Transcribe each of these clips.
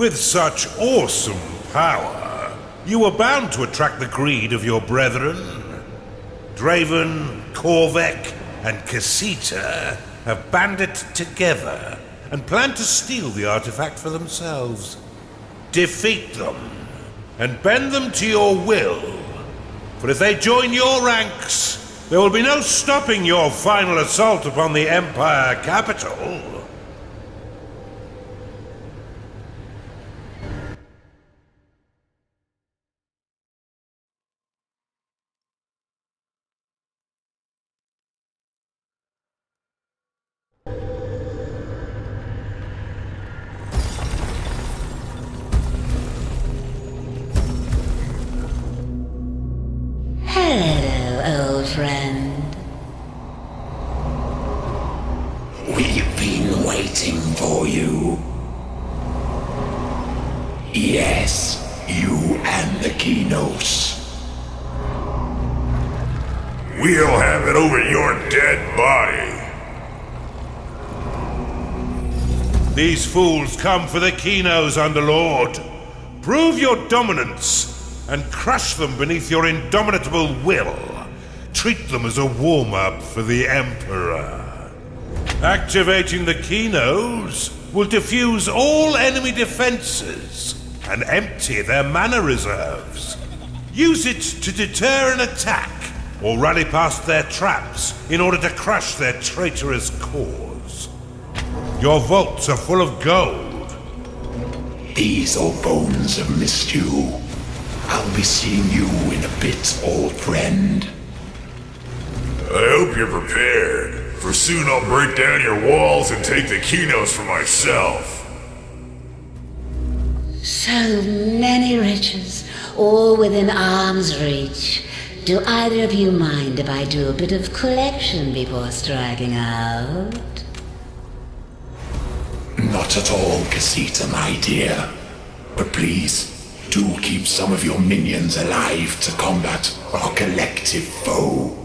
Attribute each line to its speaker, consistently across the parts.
Speaker 1: With such awesome power, you were bound to attract the greed of your brethren. Draven, Korvek, and Casita have banded together and plan to steal the artifact for themselves. Defeat them, and bend them to your will. For if they join your ranks, there will be no stopping your final assault upon the Empire capital.
Speaker 2: Hello, old friend.
Speaker 3: We've been waiting for you. Yes, you and the Kinos.
Speaker 4: We'll have it over your dead body.
Speaker 1: These fools come for the Kinos, Underlord. Prove your dominance and crush them beneath your indomitable will. Treat them as a warm-up for the Emperor. Activating the Kinos will defuse all enemy defenses and empty their mana reserves. Use it to deter an attack or rally past their traps in order to crush their traitorous cause. Your vaults are full of gold.
Speaker 3: These old bones have missed you. I'll be seeing you in a bit, old friend.
Speaker 4: I hope you're prepared, for soon I'll break down your walls and take the Kinos for myself.
Speaker 2: So many riches, all within arm's reach. Do either of you mind if I do a bit of collection before striking out?
Speaker 3: Not at all, Casita, my dear. But please, do keep some of your minions alive to combat our collective foe.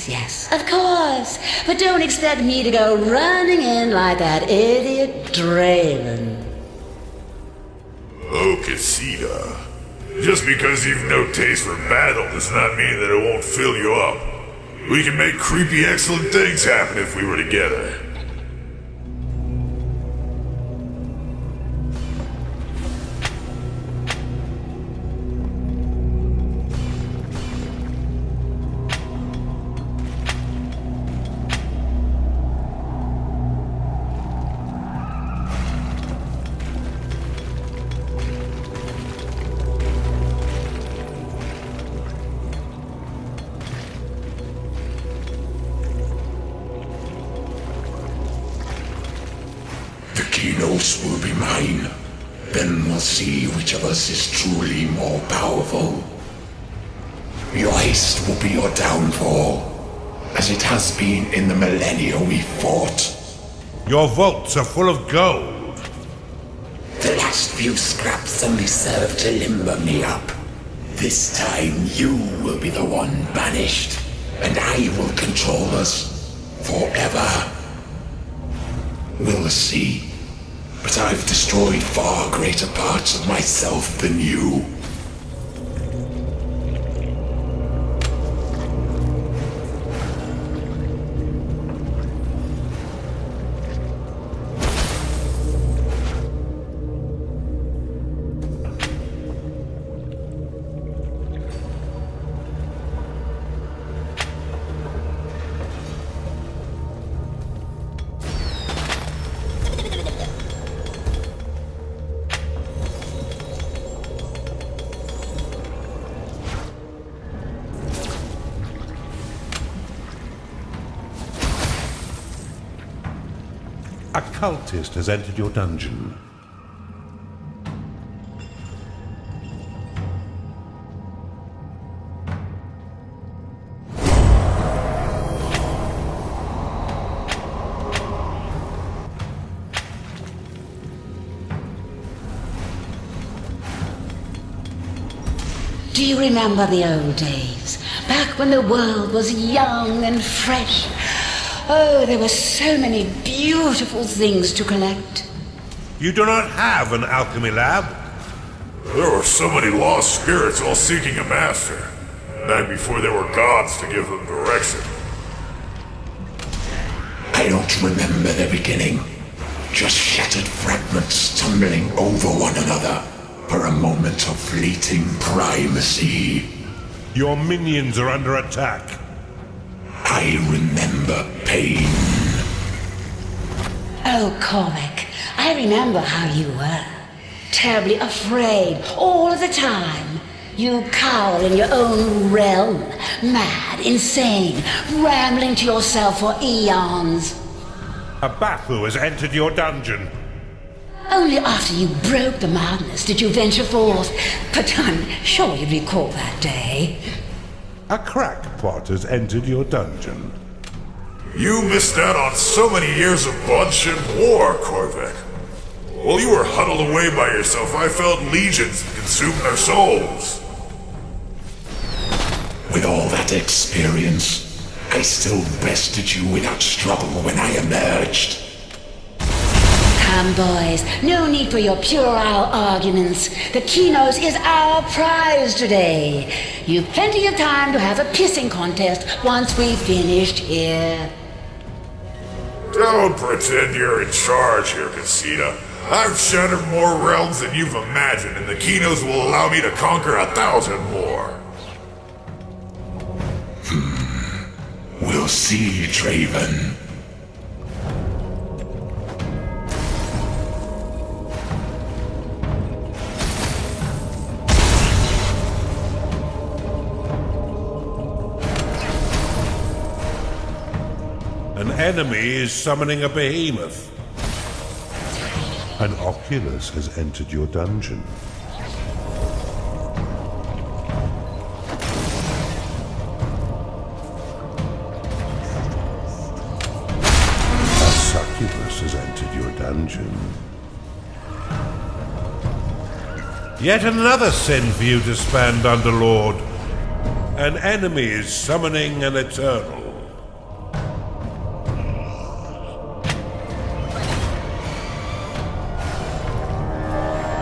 Speaker 2: Yes, of course. But don't expect me to go running in like that idiot Draven.
Speaker 4: Oh, Casita. Just because you've no taste for battle does not mean that it won't fill you up. We can make creepy excellent things happen if we were together.
Speaker 3: Kinos will be mine. Then we'll see which of us is truly more powerful. Your haste will be your downfall, as it has been in the millennia we fought.
Speaker 1: Your vaults are full of gold.
Speaker 3: The last few scraps only served to limber me up. This time you will be the one banished, and I will control us forever. We'll see. But I've destroyed far greater parts of myself than you.
Speaker 1: A cultist has entered your dungeon.
Speaker 2: Do you remember the old days? Back when the world was young and fresh. Oh, there were so many beautiful things to collect.
Speaker 1: You do not have an alchemy lab.
Speaker 4: There were so many lost spirits all seeking a master. Back before there were gods to give them direction.
Speaker 3: I don't remember the beginning. Just shattered fragments tumbling over one another for a moment of fleeting primacy.
Speaker 1: Your minions are under attack.
Speaker 3: I remember pain.
Speaker 2: Oh, Cormac, I remember how you were. Terribly afraid all the time. You cower in your own realm, mad, insane, rambling to yourself for eons.
Speaker 1: A battle has entered your dungeon.
Speaker 2: Only after you broke the madness did you venture forth, but I'm sure you recall that day.
Speaker 1: A crackpot has entered your dungeon.
Speaker 4: You missed out on so many years of bloodshed and war, Corvette. While you were huddled away by yourself, I felt legions consume their souls.
Speaker 3: With all that experience, I still bested you without struggle when I emerged.
Speaker 2: Come, boys, no need for your puerile arguments. The Kinos is our prize today. You've plenty of time to have a pissing contest once we've finished here.
Speaker 4: Don't pretend you're in charge here, Casita. I've shattered more realms than you've imagined, and the Kinos will allow me to conquer 1,000 more.
Speaker 3: We'll see, Draven.
Speaker 1: An enemy is summoning a behemoth. An Oculus has entered your dungeon. A succubus has entered your dungeon. Yet another sin for you to span, Underlord. An enemy is summoning an Eternal.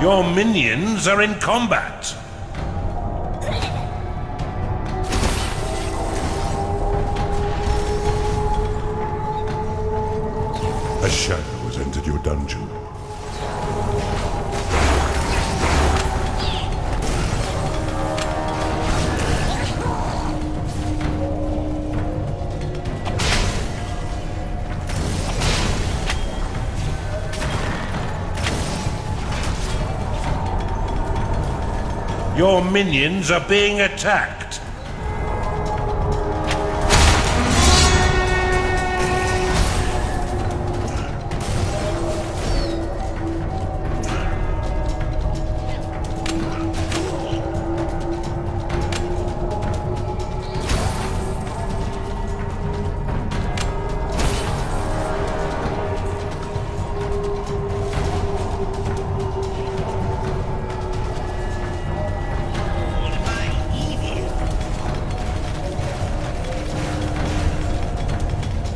Speaker 1: Your minions are in combat. A shadow has entered your dungeon. Your minions are being attacked.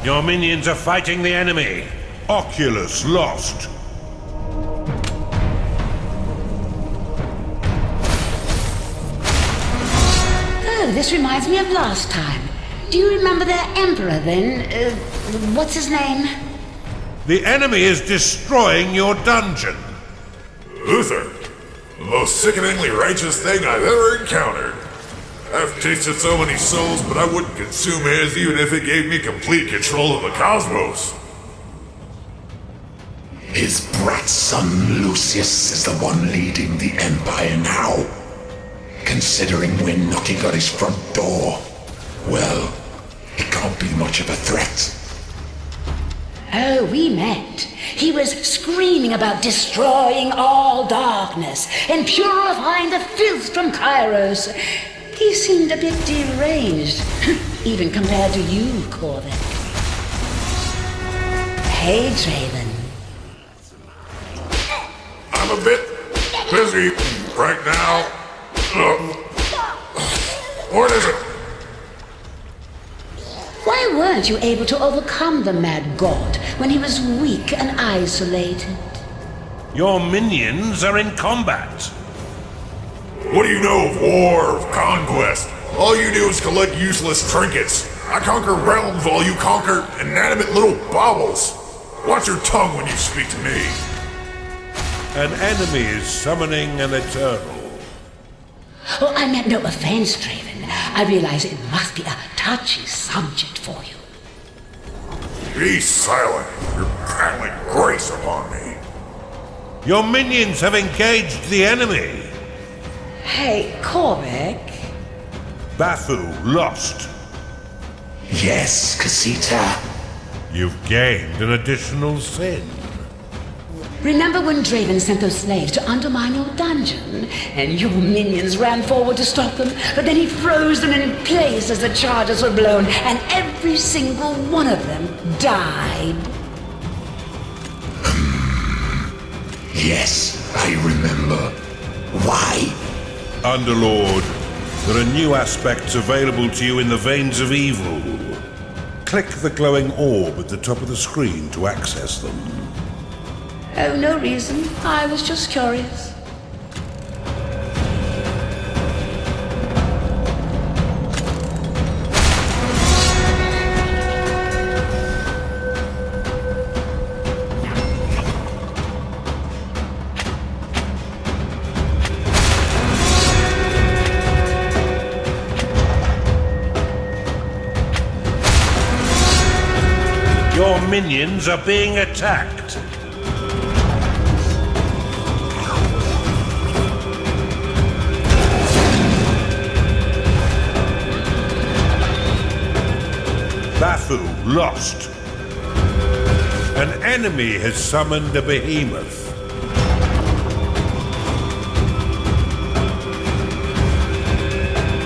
Speaker 1: Your minions are fighting the enemy. Oculus lost.
Speaker 2: Oh, this reminds me of last time. Do you remember their emperor then? What's his name?
Speaker 1: The enemy is destroying your dungeon.
Speaker 4: Uther, the most sickeningly righteous thing I've ever encountered. I've tasted so many souls, but I wouldn't consume his even if it gave me complete control of the cosmos.
Speaker 3: His brat son Lucius is the one leading the Empire now. Considering we're knocking on his front door, well, it can't be much of a threat.
Speaker 2: Oh, we met. He was screaming about destroying all darkness and purifying the filth from Kairos. He seemed a bit deranged, even compared to you, Corvette. Hey, Draven.
Speaker 4: I'm a bit busy right now. What is it?
Speaker 2: Why weren't you able to overcome the mad god when he was weak and isolated?
Speaker 1: Your minions are in combat.
Speaker 4: What do you know of war, of conquest? All you do is collect useless trinkets. I conquer realms while you conquer inanimate little baubles. Watch your tongue when you speak to me.
Speaker 1: An enemy is summoning an Eternal.
Speaker 2: Oh, I meant no offense, Draven. I realize it must be a touchy subject for you.
Speaker 4: Be silent. You're prattling grace upon me.
Speaker 1: Your minions have engaged the enemy.
Speaker 2: Hey, Korvik.
Speaker 1: Bathu lost.
Speaker 3: Yes, Casita.
Speaker 1: You've gained an additional sin.
Speaker 2: Remember when Draven sent those slaves to undermine your dungeon? And your minions ran forward to stop them, but then he froze them in place as the charges were blown, and every single one of them died.
Speaker 3: Yes, I remember. Why?
Speaker 1: Underlord, there are new aspects available to you in the Veins of Evil. Click the glowing orb at the top of the screen to access them.
Speaker 2: Oh, no reason. I was just curious.
Speaker 1: Your minions are being attacked. Bathu lost. An enemy has summoned a behemoth.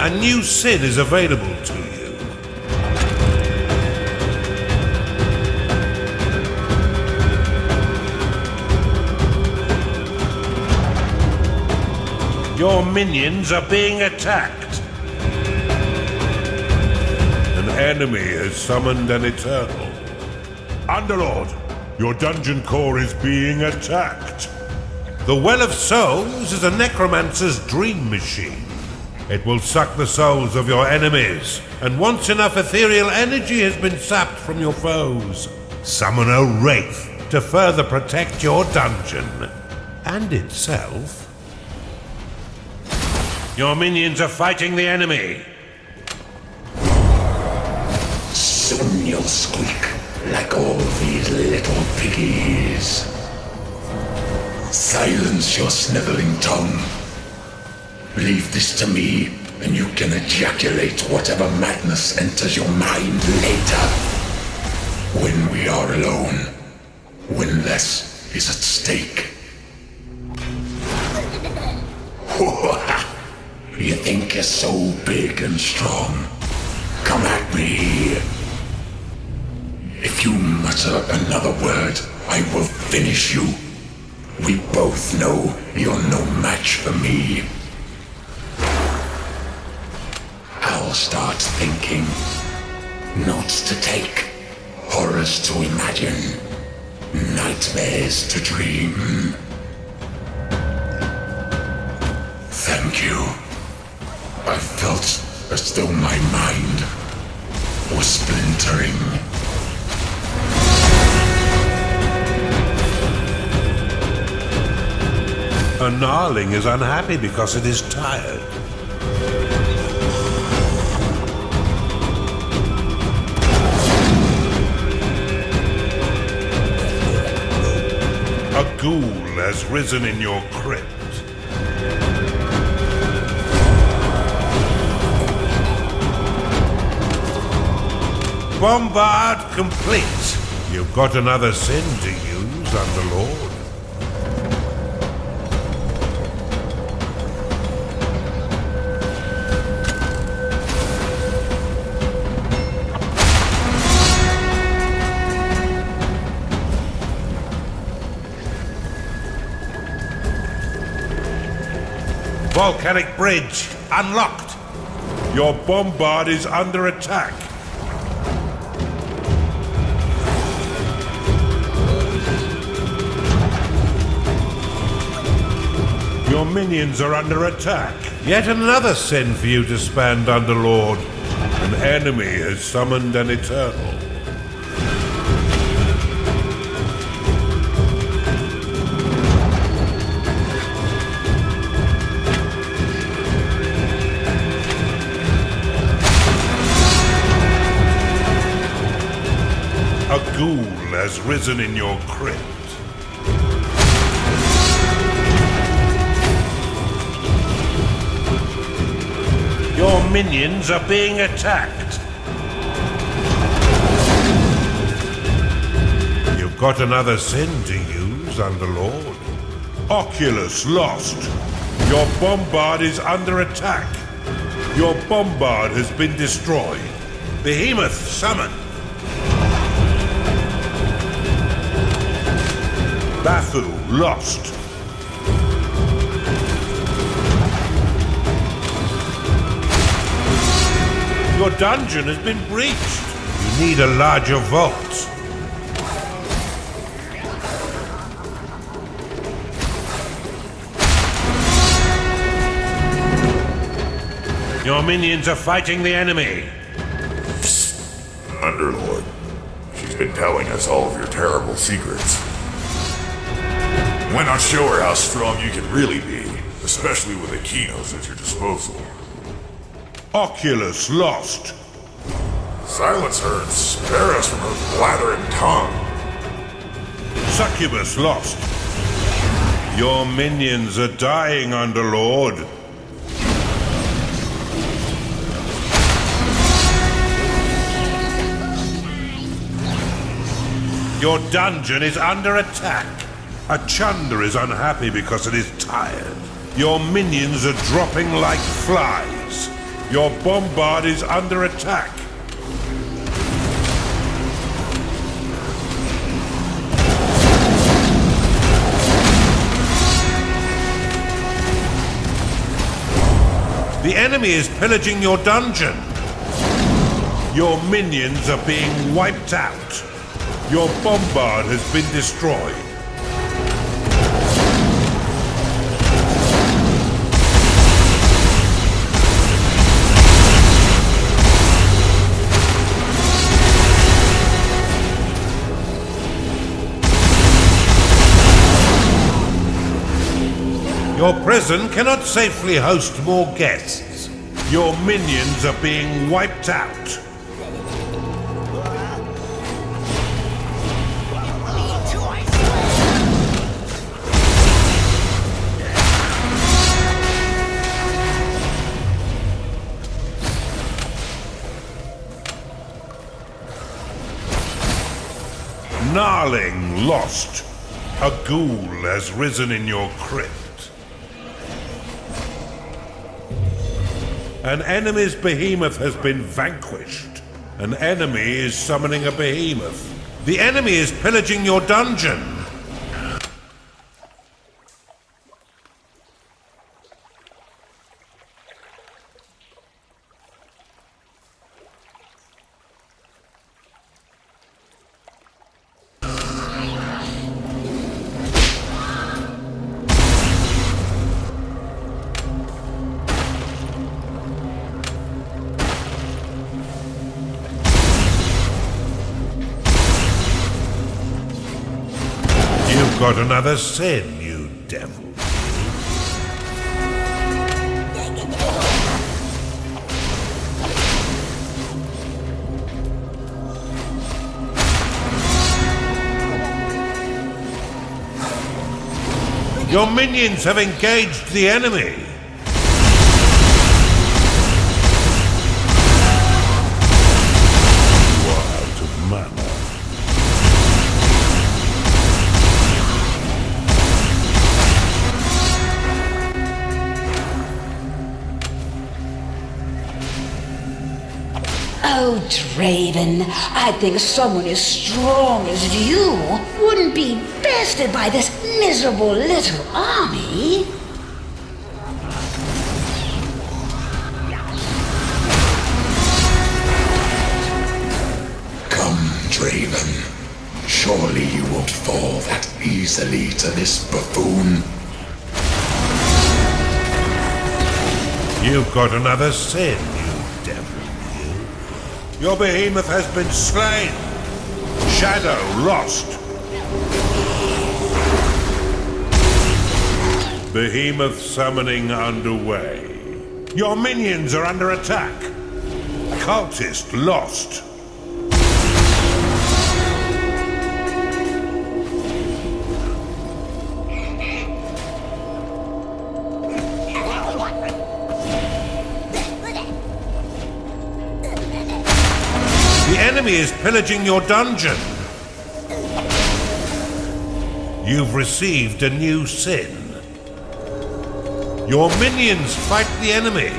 Speaker 1: A new sin is available to you. Your minions are being attacked. An enemy has summoned an Eternal. Underlord, your dungeon core is being attacked. The Well of Souls is a necromancer's dream machine. It will suck the souls of your enemies, and once enough ethereal energy has been sapped from your foes, summon a wraith to further protect your dungeon and itself. Your minions are fighting the enemy.
Speaker 3: Soon you'll squeak like all these little piggies. Silence your sniveling tongue. Leave this to me, and you can ejaculate whatever madness enters your mind later. When we are alone, when less is at stake. You think you're so big and strong? Come at me. If you mutter another word, I will finish you. We both know you're no match for me. I'll start thinking. Notes to take. Horrors to imagine. Nightmares to dream. Thank you. I felt as though my mind was splintering.
Speaker 1: A gnarling is unhappy because it is tired. A ghoul has risen in your crypt. Bombard complete. You've got another sin to use, Underlord. Volcanic bridge unlocked. Your bombard is under attack. Your minions are under attack. Yet another sin for you to span, Underlord. An enemy has summoned an Eternal. A ghoul has risen in your crypt. Your minions are being attacked. You've got another sin to use, Underlord. Oculus lost. Your bombard is under attack. Your bombard has been destroyed. Behemoth summoned. Bathu lost. Your dungeon has been breached. You need a larger vault. Your minions are fighting the enemy.
Speaker 4: Underlord, she's been telling us all of your terrible secrets. Why not show her how strong you can really be, especially with the Kinos at your disposal?
Speaker 1: Oculus lost.
Speaker 4: Silence her and spare us from her blathering tongue.
Speaker 1: Succubus lost. Your minions are dying, Underlord. Your dungeon is under attack. A Chunder is unhappy because it is tired. Your minions are dropping like flies. Your bombard is under attack. The enemy is pillaging your dungeon. Your minions are being wiped out. Your bombard has been destroyed. Your prison cannot safely host more guests. Your minions are being wiped out. Gnarling lost. A ghoul has risen in your crypt. An enemy's behemoth has been vanquished. An enemy is summoning a behemoth. The enemy is pillaging your dungeon. You've got another sin, you devil. Your minions have engaged the enemy. You are out of mana.
Speaker 2: Oh, Draven, I think someone as strong as you wouldn't be bested by this miserable little army.
Speaker 3: Come, Draven. Surely you won't fall that easily to this buffoon.
Speaker 1: You've got another sin, you devil, you. Your behemoth has been slain. Shadow lost. Behemoth summoning underway. Your minions are under attack. Cultist lost. The enemy is pillaging your dungeon. You've received a new sin. Your minions fight the enemy.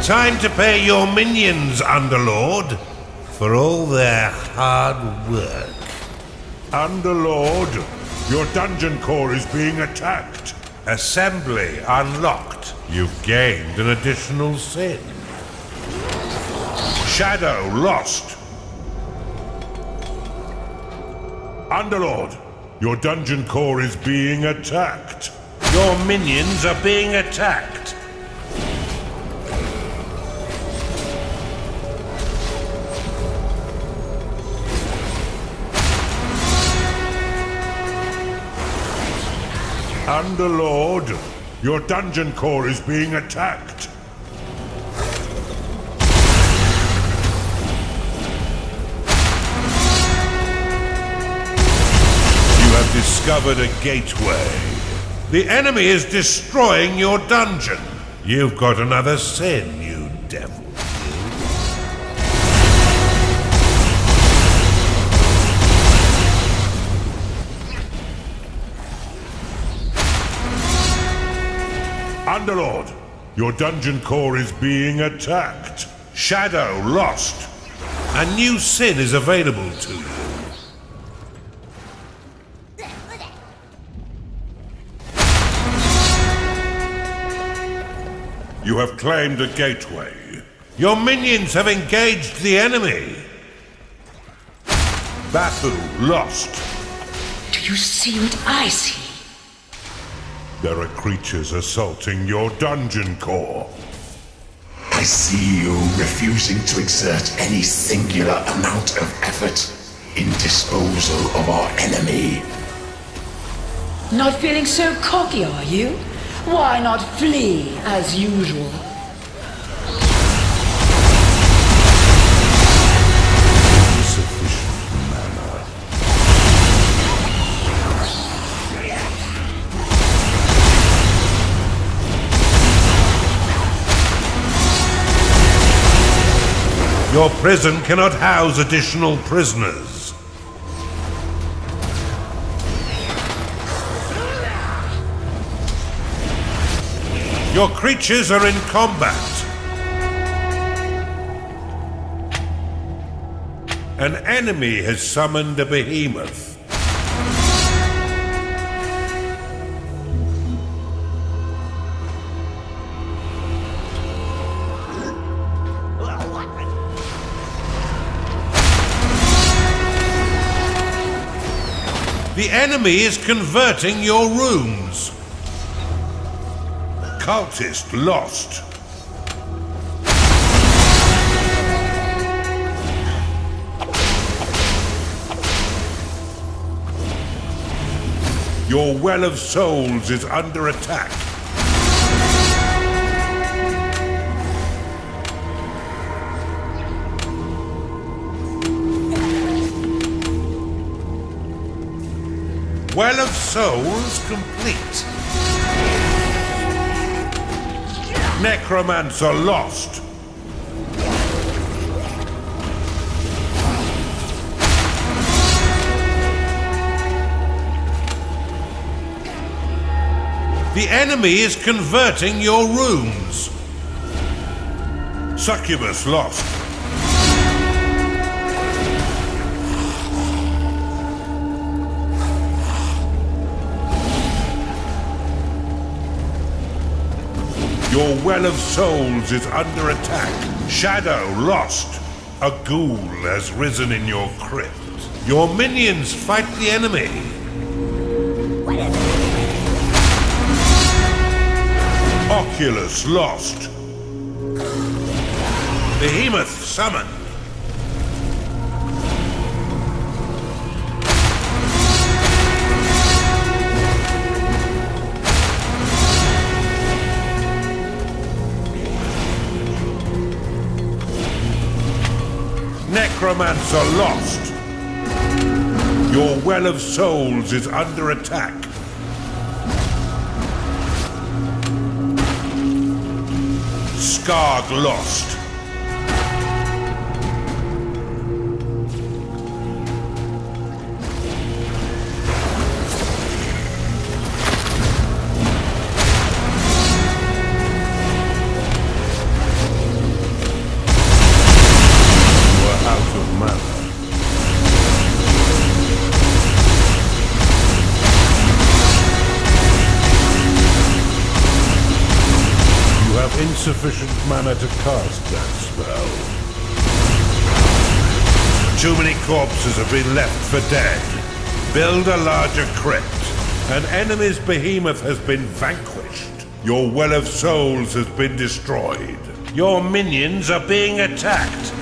Speaker 1: Time to pay your minions, Underlord, for all their hard work. Underlord, your dungeon core is being attacked. Assembly unlocked. You've gained an additional sin. Shadow lost. Underlord, your dungeon core is being attacked. Your minions are being attacked. Underlord, your dungeon core is being attacked. You have discovered a gateway. The enemy is destroying your dungeon. You've got another sin, you devil. Underlord, your dungeon core is being attacked. Shadow lost. A new sin is available to you. You have claimed a gateway. Your minions have engaged the enemy. Bathu lost.
Speaker 2: Do you see what I see?
Speaker 1: There are creatures assaulting your dungeon core.
Speaker 3: I see you refusing to exert any singular amount of effort in disposal of our enemy.
Speaker 2: Not feeling so cocky, are you? Why not flee as usual?
Speaker 1: Insufficient mana. Your prison cannot house additional prisoners. Your creatures are in combat. An enemy has summoned a behemoth. The enemy is converting your rooms. Cultist lost. Your Well of Souls is under attack. Well of Souls complete. Necromancer lost. The enemy is converting your rooms. Succubus lost. Your Well of Souls is under attack. Shadow lost. A ghoul has risen in your crypt. Your minions fight the enemy. Oculus lost. Behemoth summoned. Necromancer lost. Your Well of Souls is under attack. Skarg lost. Insufficient mana to cast that spell. Too many corpses have been left for dead. Build a larger crypt. An enemy's behemoth has been vanquished. Your Well of Souls has been destroyed. Your minions are being attacked.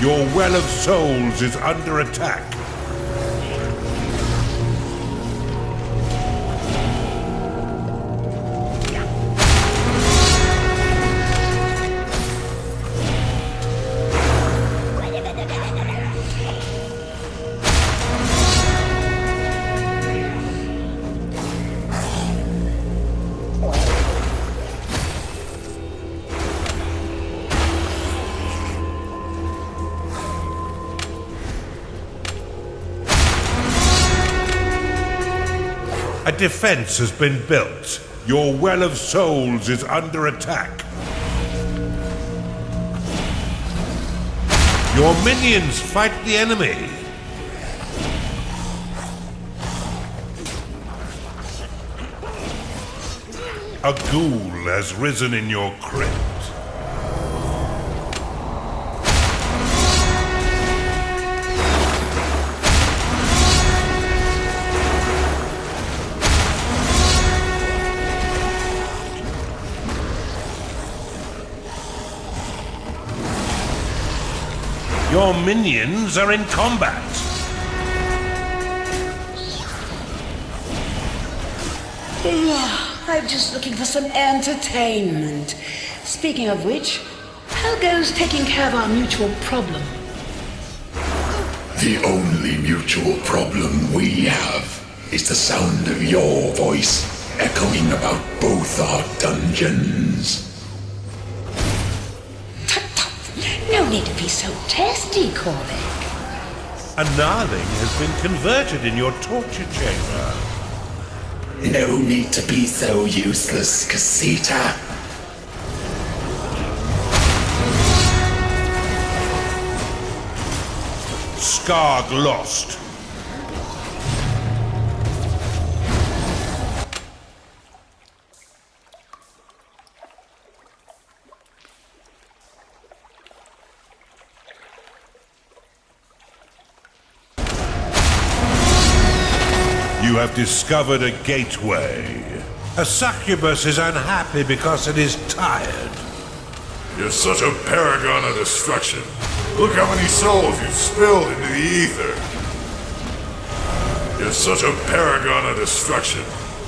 Speaker 1: Your Well of Souls is under attack. A defense has been built. Your Well of Souls is under attack. Your minions fight the enemy. A ghoul has risen in your crypt. Your minions are in combat.
Speaker 2: I'm just looking for some entertainment. Speaking of which, how goes taking care of our mutual problem?
Speaker 3: The only mutual problem we have is the sound of your voice echoing about both our dungeons.
Speaker 2: No need to be so testy, Corvick.
Speaker 1: A Gnarling has been converted in your torture chamber.
Speaker 3: No need to be so useless, Casita.
Speaker 1: Skarg lost. You have discovered a gateway. A succubus is unhappy because it is tired.
Speaker 4: You're such a paragon of destruction. Look how many souls you've spilled into the ether. You're such a paragon of destruction.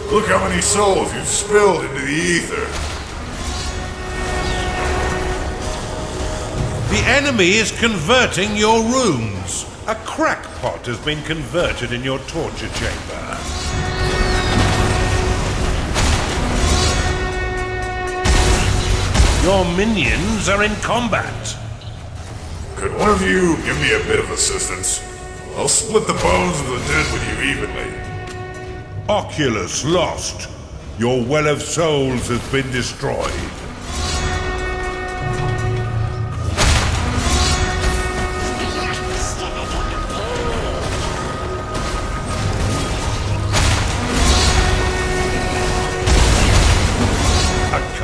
Speaker 4: Look how many souls you've spilled into the ether.
Speaker 1: The enemy is converting your rooms. A crackpot has been converted in your torture chamber. Your minions are in combat.
Speaker 4: Could one of you give me a bit of assistance? I'll split the bones of the dead with you evenly.
Speaker 1: Oculus lost. Your Well of Souls has been destroyed.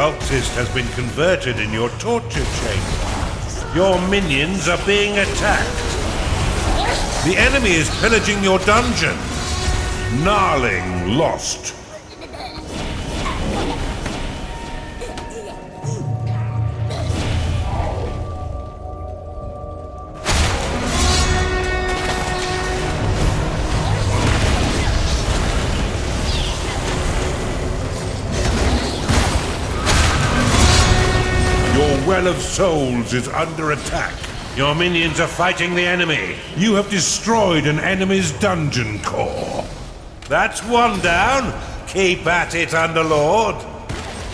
Speaker 1: cultist has been converted in your torture chamber. Your minions are being attacked. The enemy is pillaging your dungeon. Gnarling lost. Your Well of Souls is under attack. Your minions are fighting the enemy. You have destroyed an enemy's dungeon core. That's one down. Keep at it, Underlord.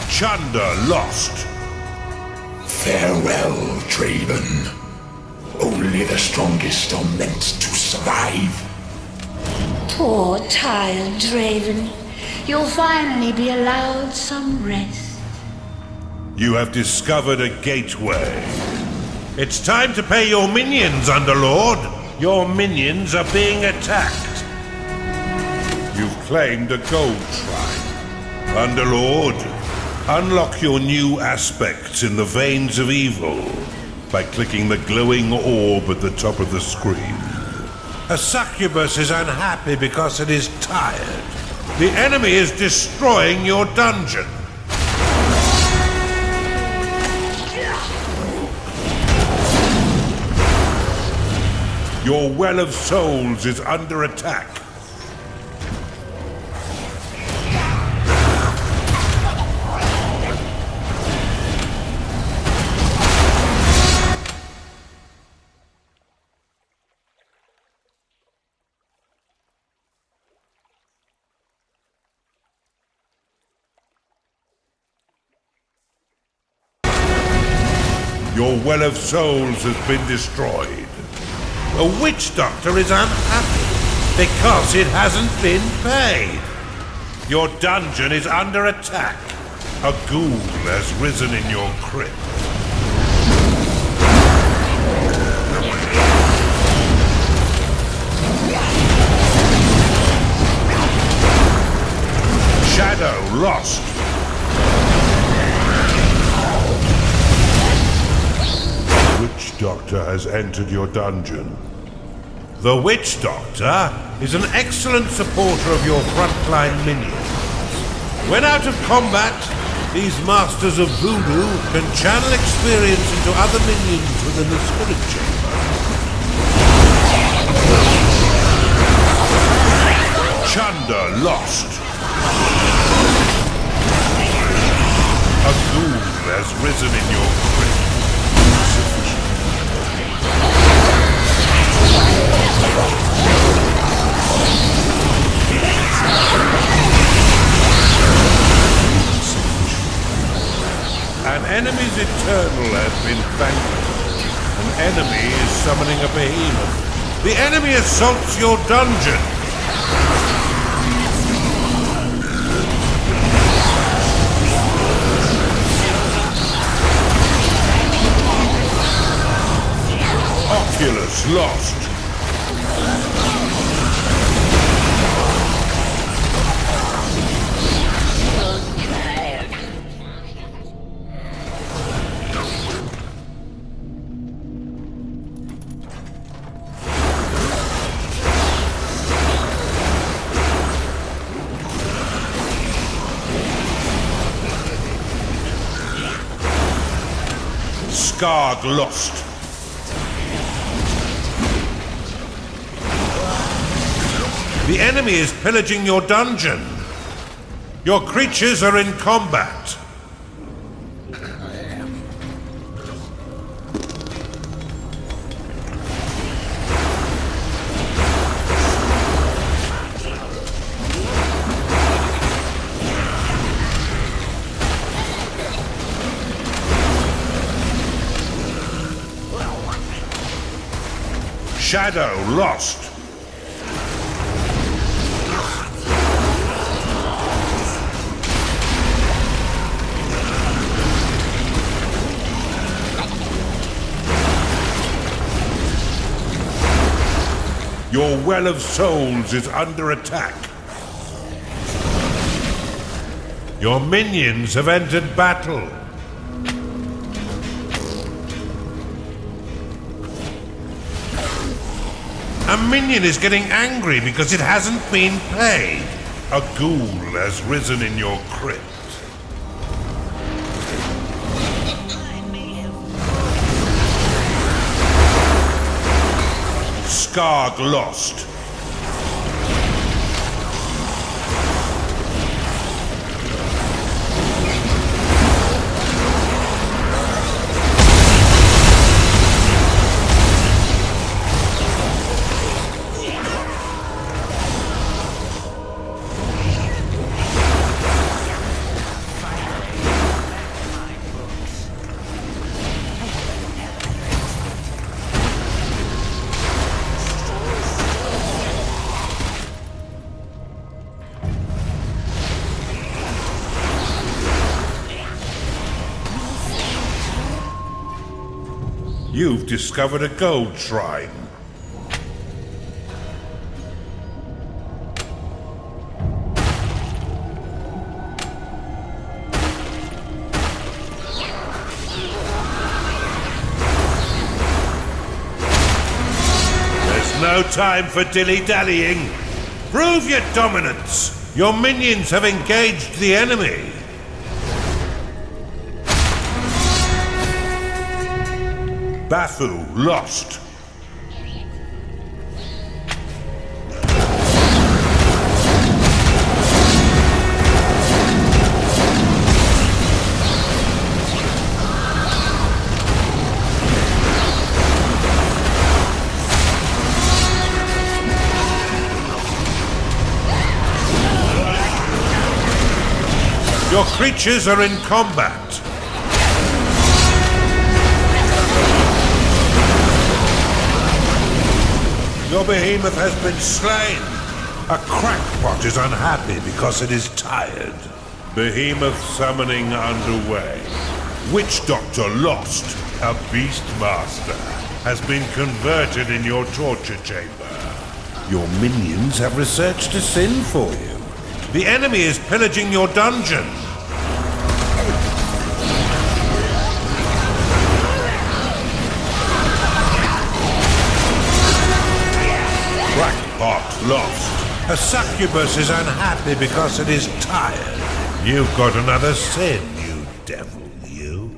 Speaker 1: Chunder lost.
Speaker 3: Farewell, Draven. Only the strongest are meant to survive.
Speaker 2: Poor, tired Draven. You'll finally be allowed some rest.
Speaker 1: You have discovered a gateway. It's time to pay your minions, Underlord. Your minions are being attacked. You've claimed a gold shrine. Underlord, unlock your new aspects in the Veins of Evil by clicking the glowing orb at the top of the screen. A succubus is unhappy because it is tired. The enemy is destroying your dungeon. Your Well of Souls is under attack. Your Well of Souls has been destroyed. A witch doctor is unhappy because it hasn't been paid. Your dungeon is under attack. A ghoul has risen in your crypt. Shadow lost. Witch Doctor has entered your dungeon. The Witch Doctor is an excellent supporter of your frontline minions. When out of combat, these masters of voodoo can channel experience into other minions within the spirit chamber. Chunder lost. A ghoul has risen in your crypt. An enemy's Eternal has been vanquished. An enemy is summoning a behemoth. The enemy assaults your dungeon. Oculus lost. Skarg lost. The enemy is pillaging your dungeon. Your creatures are in combat. Shadow lost. Your Well of Souls is under attack. Your minions have entered battle. A minion is getting angry because it hasn't been paid. A ghoul has risen in your crypt. Skarg lost. You've discovered a gold shrine. There's no time for dilly-dallying. Prove your dominance. Your minions have engaged the enemy. Bafu lost. Your creatures are in combat. Your behemoth has been slain. A crackpot is unhappy because it is tired. Behemoth summoning underway. Witch Doctor lost. A beast master has been converted in your torture chamber. Your minions have researched a sin for you. The enemy is pillaging your dungeon. Crackpot lost. A succubus is unhappy because it is tired. You've got another sin, you devil, you.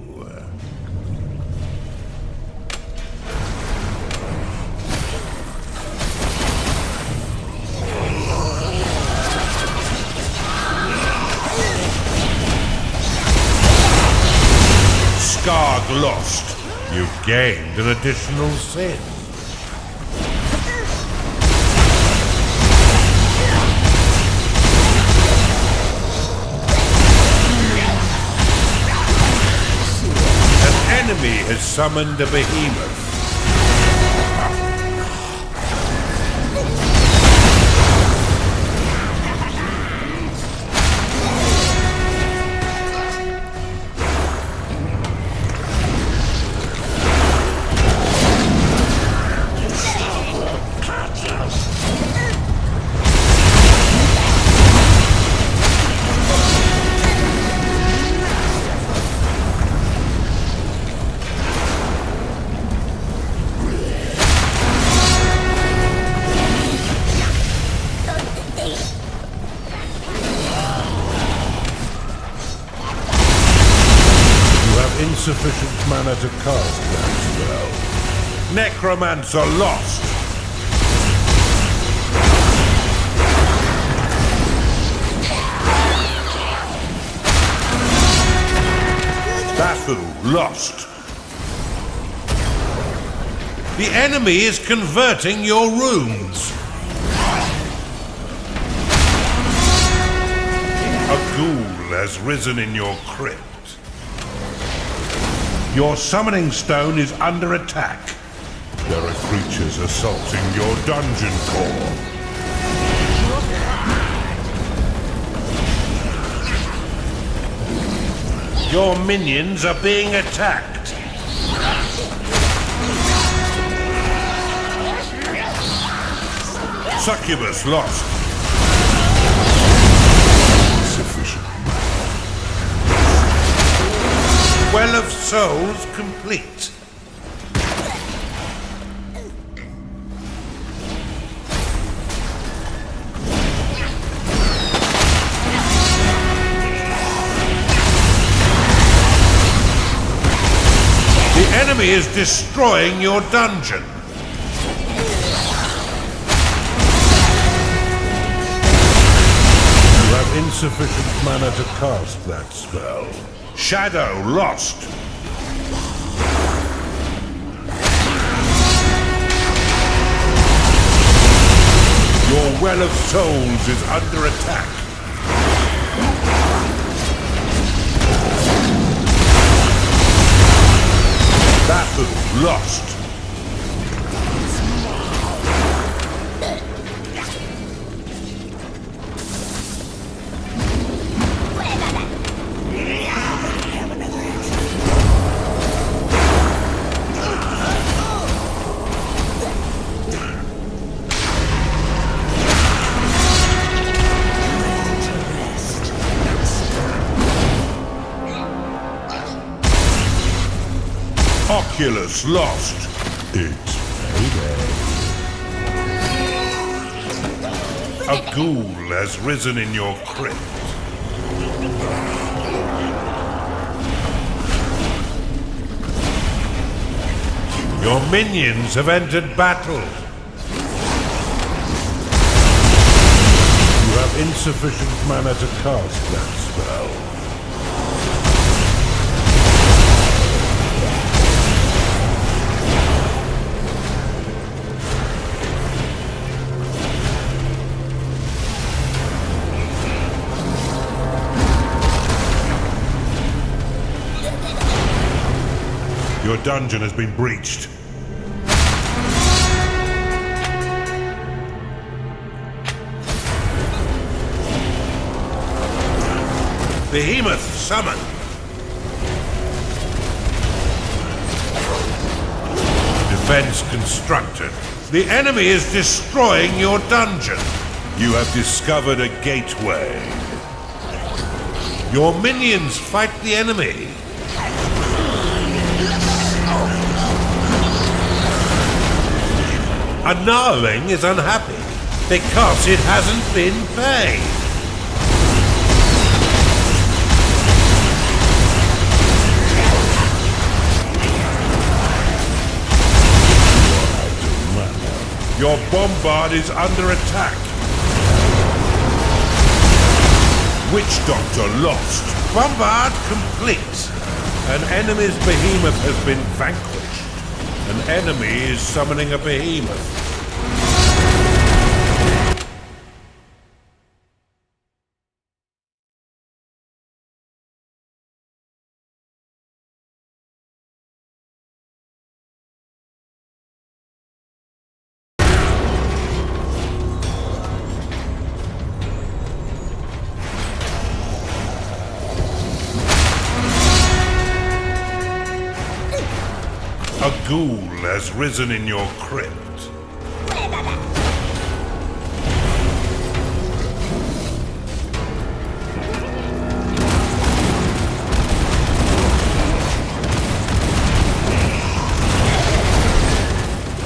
Speaker 1: Skarg lost. You've gained an additional sin. Enemy has summoned a behemoth. Insufficient mana to cast that spell. Necromancer lost. Bafu lost. The enemy is converting your rooms. A ghoul has risen in your crypt. Your summoning stone is under attack. There are creatures assaulting your dungeon core. Your minions are being attacked. Succubus lost. Sufficient. souls complete. The enemy is destroying your dungeon. You have insufficient mana to cast that spell. Shadow lost. Your Well of Souls is under attack. Battle lost. Oculus lost. It's payday. A ghoul has risen in your crypt. Your minions have entered battle. You have insufficient mana to cast that spell. Your dungeon has been breached. Behemoth summoned. Defense constructed. The enemy is destroying your dungeon. You have discovered a gateway. Your minions fight the enemy. A Gnarling is unhappy because it hasn't been paid. Your Bombard is under attack. Witch Doctor lost. Bombard complete. An enemy's behemoth has been vanquished. An enemy is summoning a behemoth. A ghoul has risen in your crypt.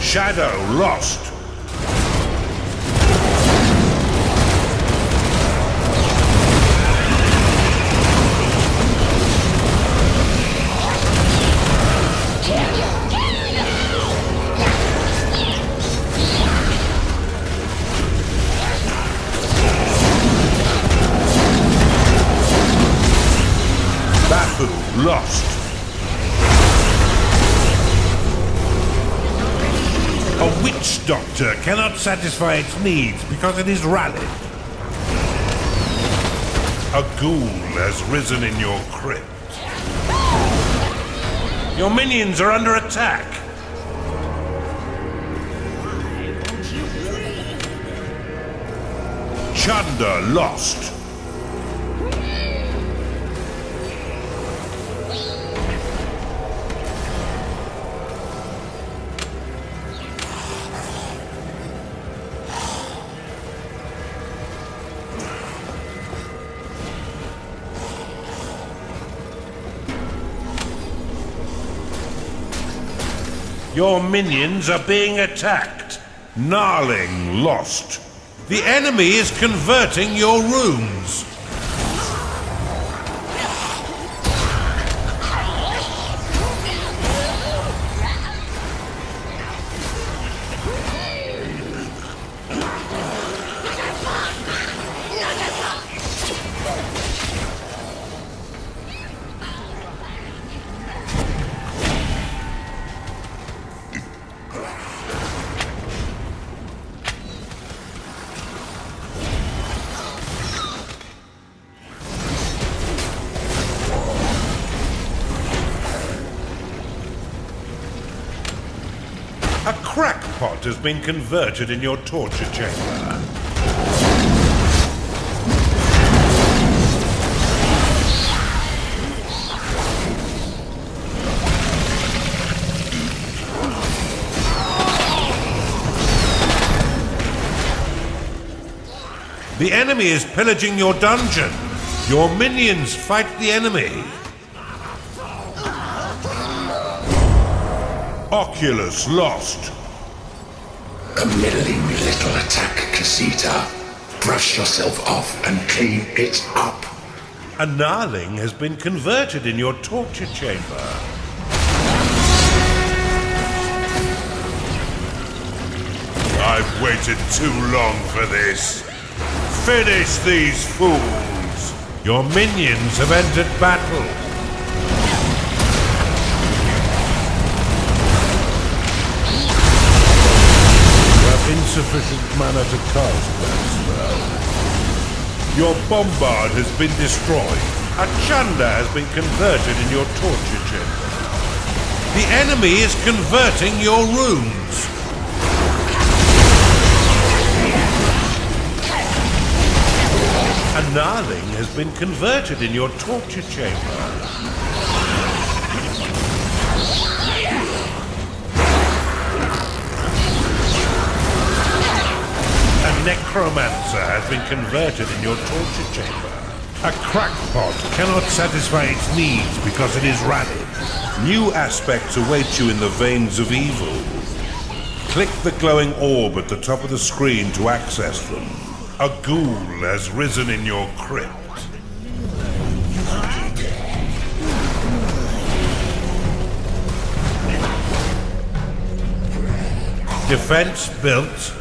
Speaker 1: Shadow lost. Battle lost. A witch doctor cannot satisfy its needs because it is rallied. A ghoul has risen in your crypt. Your minions are under attack. Chunder lost. Your minions are being attacked. Gnarling lost. The enemy is converting your rooms. A crackpot has been converted in your torture chamber. The enemy is pillaging your dungeon. Your minions fight the enemy. Oculus lost.
Speaker 3: A middling little attack, Casita. Brush yourself off and clean it up.
Speaker 1: A gnarling has been converted in your torture chamber. I've waited too long for this. Finish these fools! Your minions have entered battle. You have insufficient mana to cast that spell. Your bombard has been destroyed. A Chanda has been converted in your torture chamber. The enemy is converting your rooms. A gnarling has been converted in your torture chamber. A necromancer has been converted in your torture chamber. A crackpot cannot satisfy its needs because it is rallied. New aspects await you in the veins of evil. Click the glowing orb at the top of the screen to access them. A ghoul has risen in your crypt. Defense built.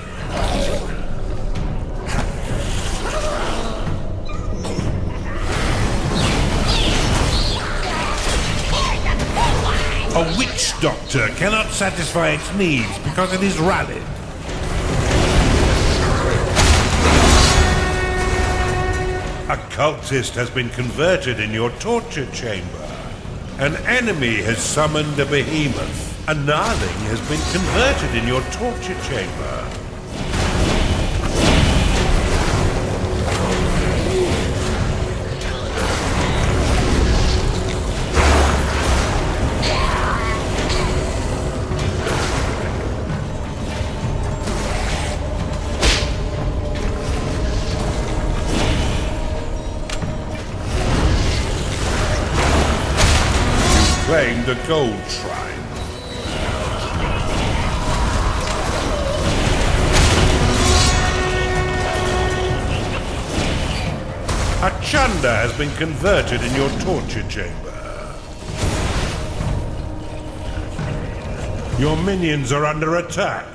Speaker 1: A witch doctor cannot satisfy its needs because it is rallied. A cultist has been converted in your torture chamber. An enemy has summoned a behemoth. A gnarling has been converted in your torture chamber. Claimed a gold shrine. A Chanda has been converted in your torture chamber. Your minions are under attack.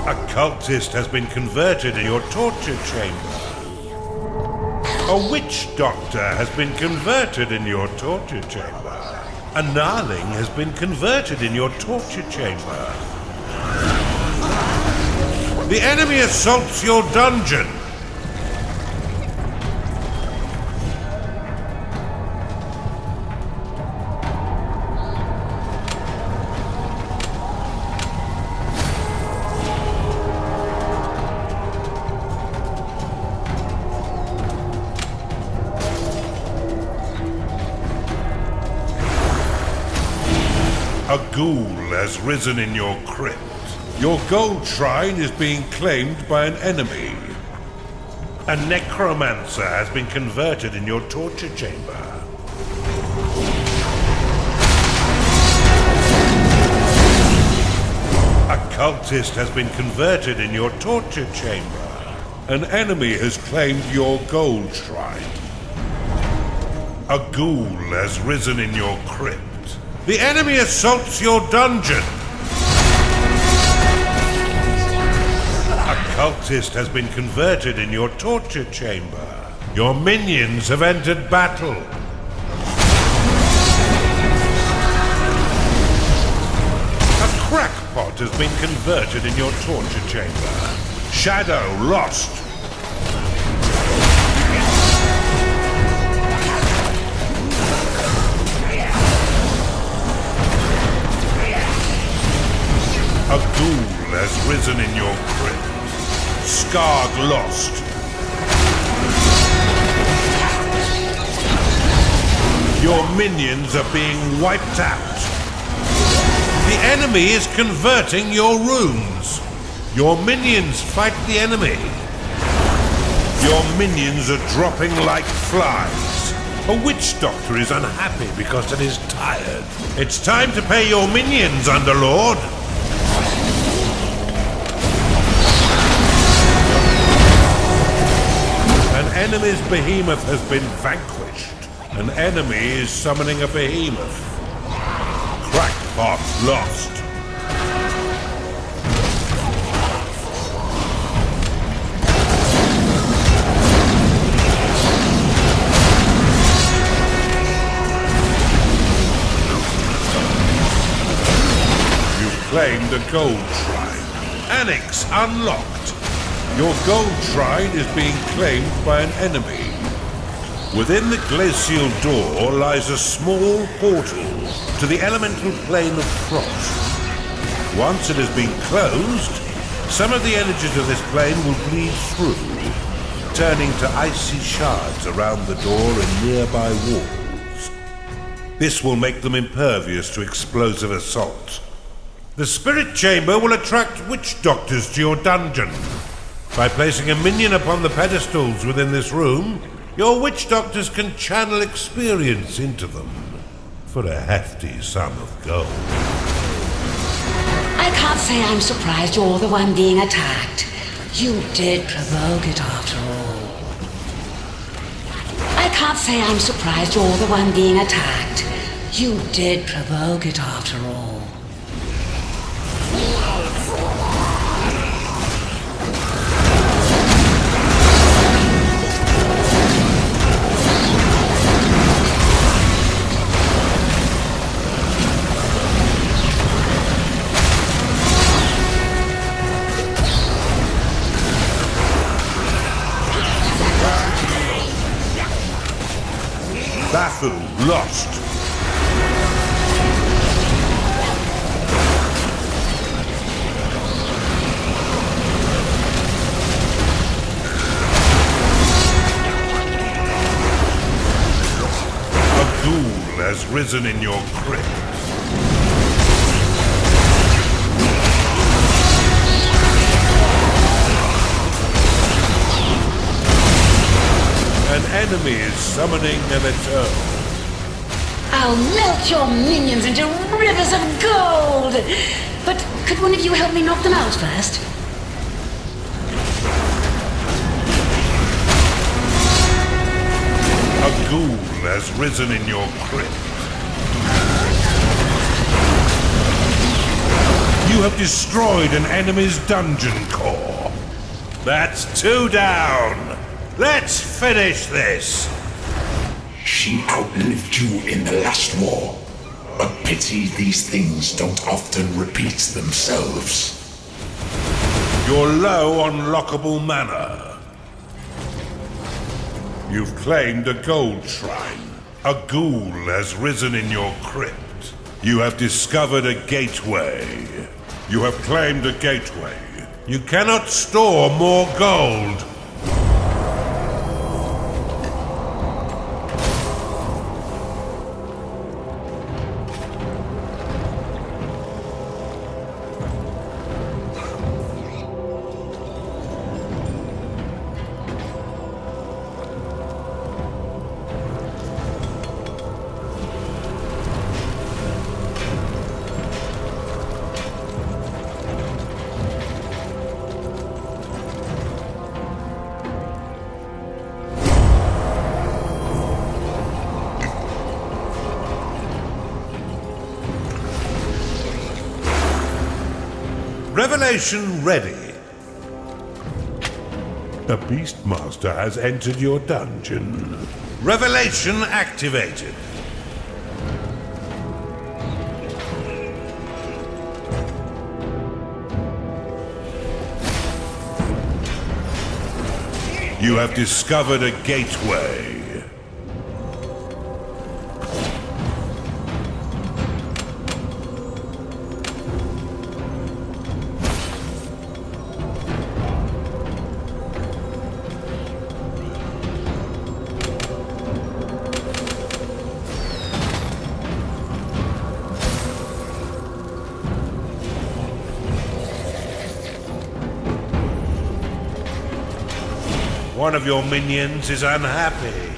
Speaker 1: A cultist has been converted in your torture chamber. A witch doctor has been converted in your torture chamber. A gnarling has been converted in your torture chamber. The enemy assaults your dungeon. A ghoul has risen in your crypt. Your gold shrine is being claimed by an enemy. A necromancer has been converted in your torture chamber. A cultist has been converted in your torture chamber. An enemy has claimed your gold shrine. A ghoul has risen in your crypt. The enemy assaults your dungeon. A cultist has been converted in your torture chamber. Your minions have entered battle. A crackpot has been converted in your torture chamber. Shadow lost. A ghoul has risen in your crypt. Skarg lost. Your minions are being wiped out. The enemy is converting your rooms. Your minions fight the enemy. Your minions are dropping like flies. A witch doctor is unhappy because it is tired. It's time to pay your minions, Underlord. An enemy's behemoth has been vanquished. An enemy is summoning a behemoth. Crackpot lost. You've claimed a gold shrine. Annex unlocked. Your gold shrine is being claimed by an enemy. Within the glacial door lies a small portal to the elemental plane of frost. Once it has been closed, some of the energies of this plane will bleed through, turning to icy shards around the door and nearby walls. This will make them impervious to explosive assault. The spirit chamber will attract witch doctors to your dungeon. By placing a minion upon the pedestals within this room, your witch doctors can channel experience into them for a hefty sum of gold.
Speaker 2: I can't say I'm surprised you're the one being attacked. You did provoke it after all. I can't say I'm surprised you're the one being attacked. You did provoke it after all.
Speaker 1: Battle lost. A ghoul has risen in your crypt. An enemy is summoning an Eternal.
Speaker 2: I'll melt your minions into rivers of gold! But could one of you help me knock them out first?
Speaker 1: A ghoul has risen in your crypt. You have destroyed an enemy's dungeon core. That's 2 down. Let's finish this.
Speaker 3: She outlived you in the last war. A pity these things don't often repeat themselves.
Speaker 1: You're low on lockable mana. You've claimed a gold shrine. A ghoul has risen in your crypt. You have discovered a gateway. You have claimed a gateway. You cannot store more gold. Revelation ready. A Beastmaster has entered your dungeon. Revelation activated. You have discovered a gateway. One of your minions is unhappy.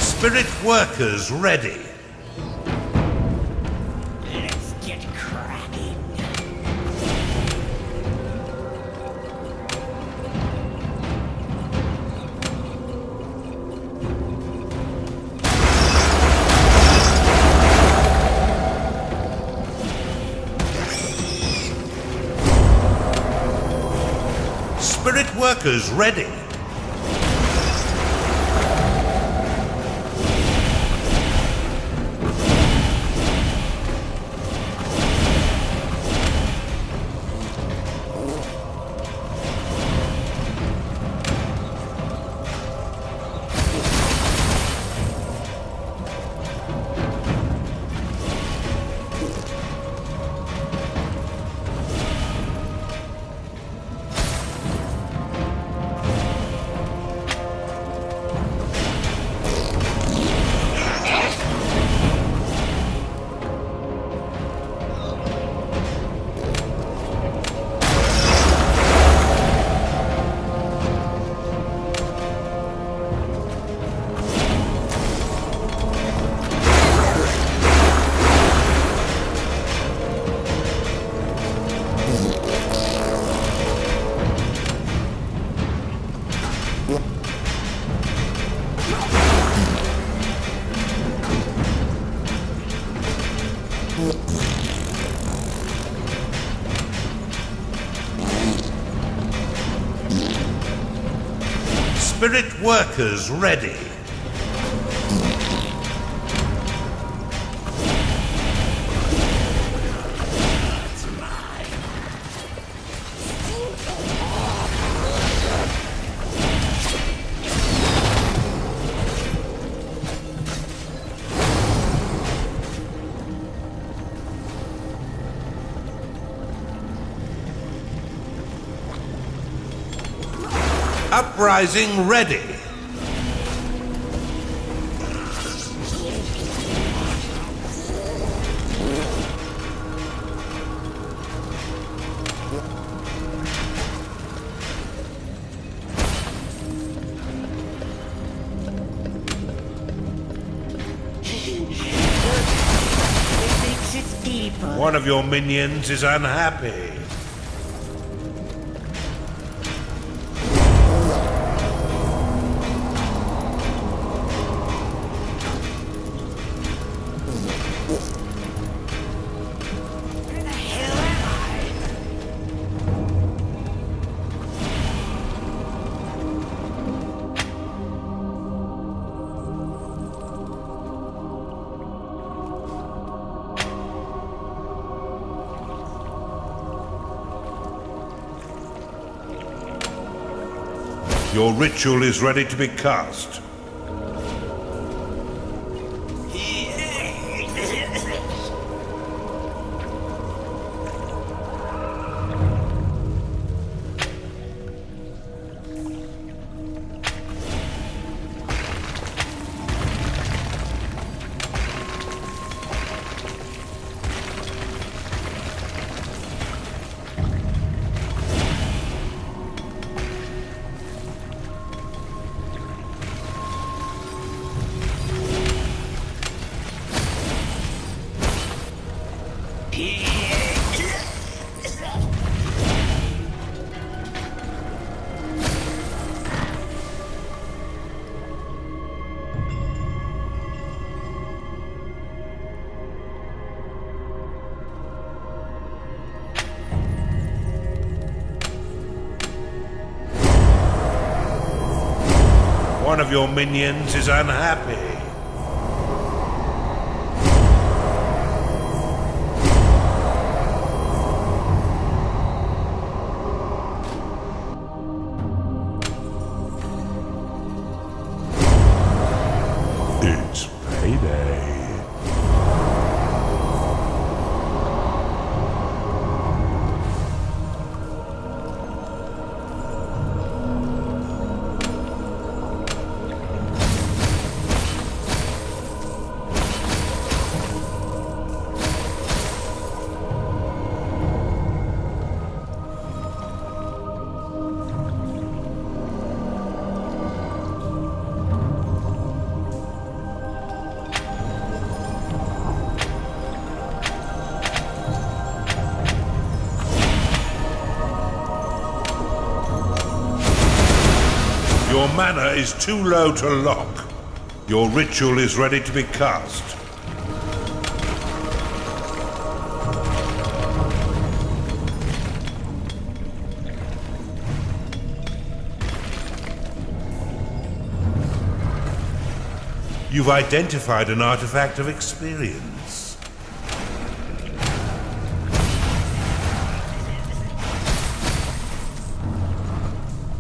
Speaker 1: Spirit workers ready.
Speaker 5: Let's get cracking.
Speaker 1: Spirit workers ready. Spirit workers ready. Uprising ready. One of your minions is unhappy. Your ritual is ready to be cast. one of your minions is unhappy. It's payday. Your mana is too low to lock. Your ritual is ready to be cast. You've identified an artifact of experience.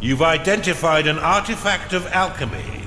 Speaker 1: You've identified an artifact of alchemy.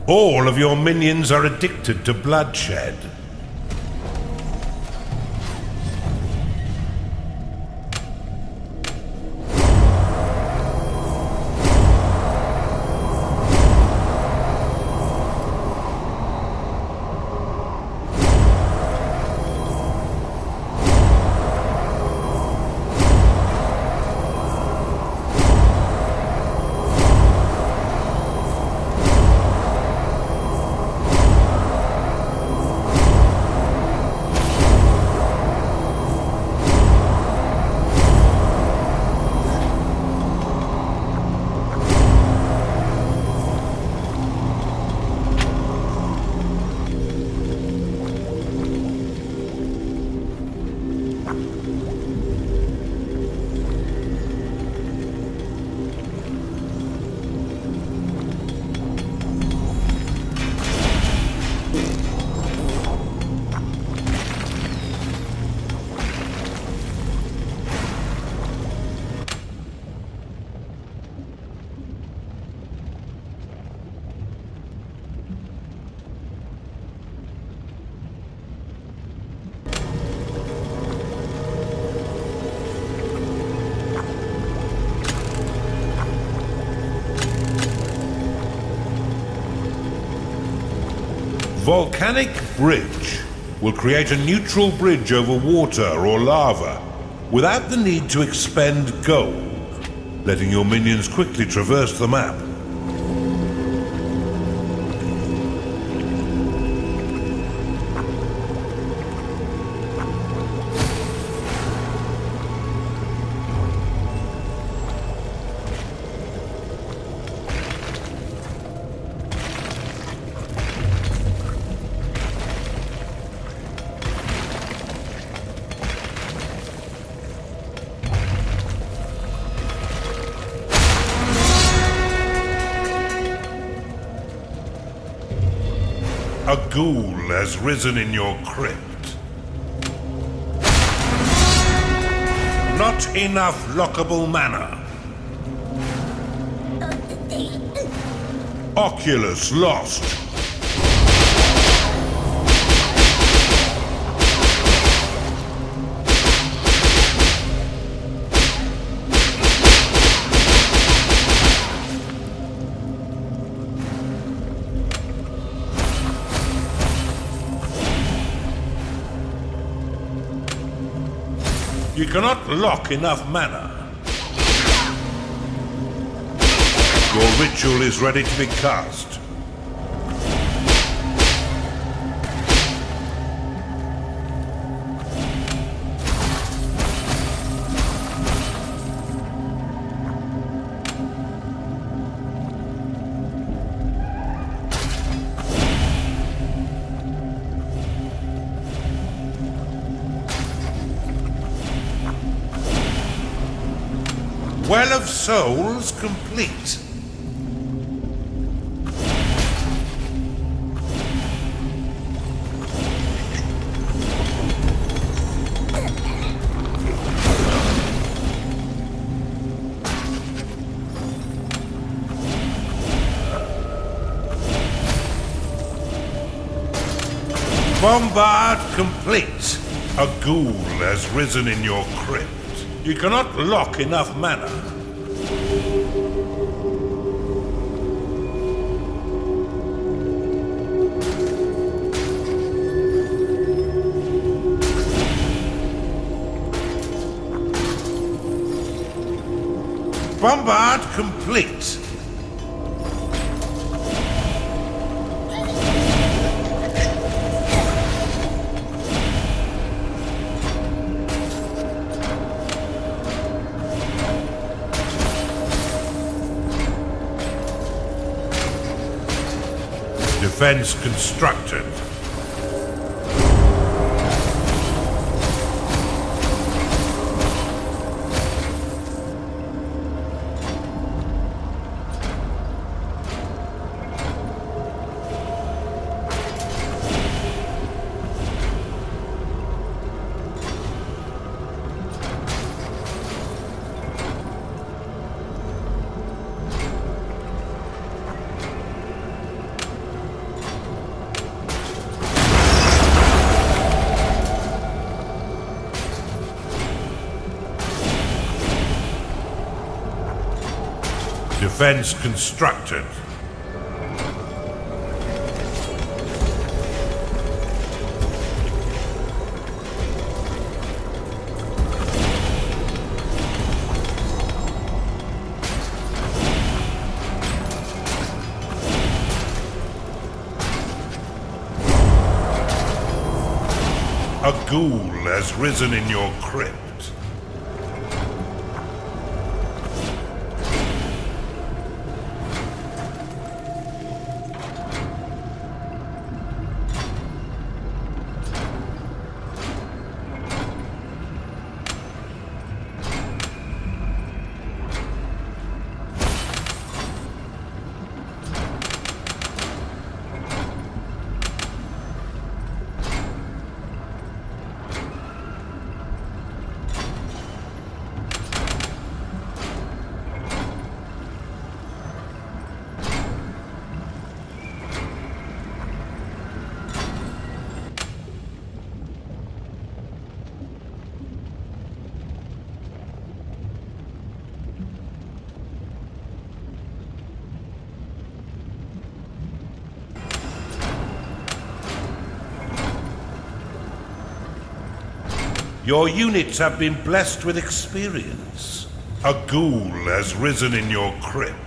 Speaker 1: All of your minions are addicted to bloodshed. Volcanic Bridge will create a neutral bridge over water or lava without the need to expend gold, letting your minions quickly traverse the map. A ghoul has risen in your crypt. Not enough lockable mana. Oculus lost. You cannot lock enough mana. Your ritual is ready to be cast. Well of Souls complete. Bombard complete. A ghoul has risen in your crypt. You cannot lock enough mana. Bombard complete. Defense constructed. Defense constructed. A ghoul has risen in your crypt. Your units have been blessed with experience. A ghoul has risen in your crypt.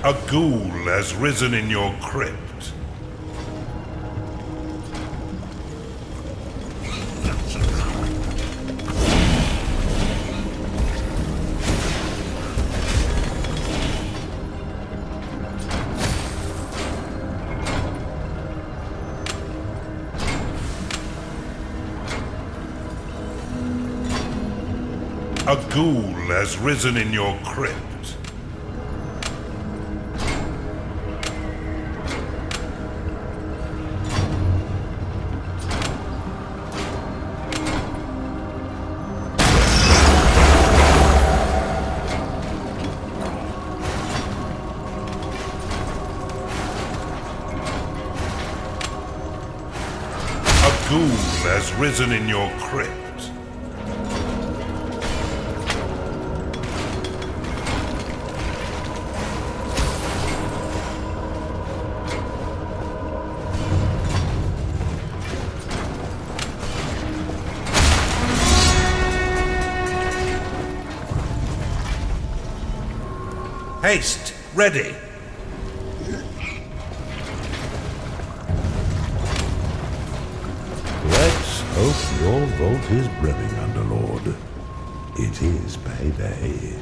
Speaker 1: A ghoul has risen in your crypt. A ghoul has risen in your crypt. ghoul has risen in your crypt. Haste! Ready!
Speaker 6: Let's hope your vault is brimming, Underlord. It is payday.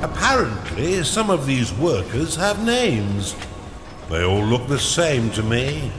Speaker 1: Apparently, some of these workers have names. They all look the same to me.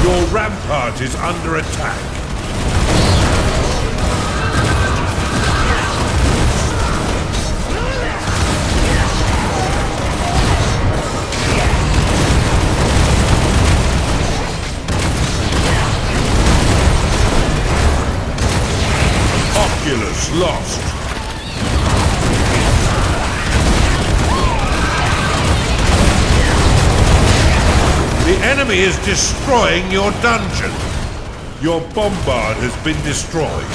Speaker 1: Your rampart is under attack. Oculus lost. The enemy is destroying your dungeon. Your bombard has been destroyed.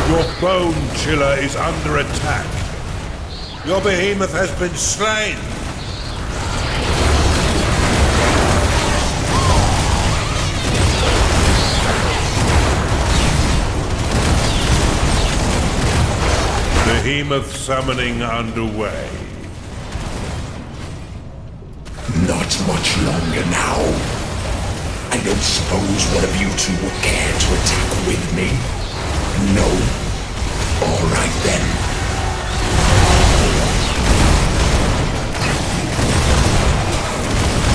Speaker 1: Your bone chiller is under attack. Your behemoth has been slain. Behemoth summoning underway.
Speaker 3: Not much longer now. I don't suppose one of you two would care to attack with me? No? All right then.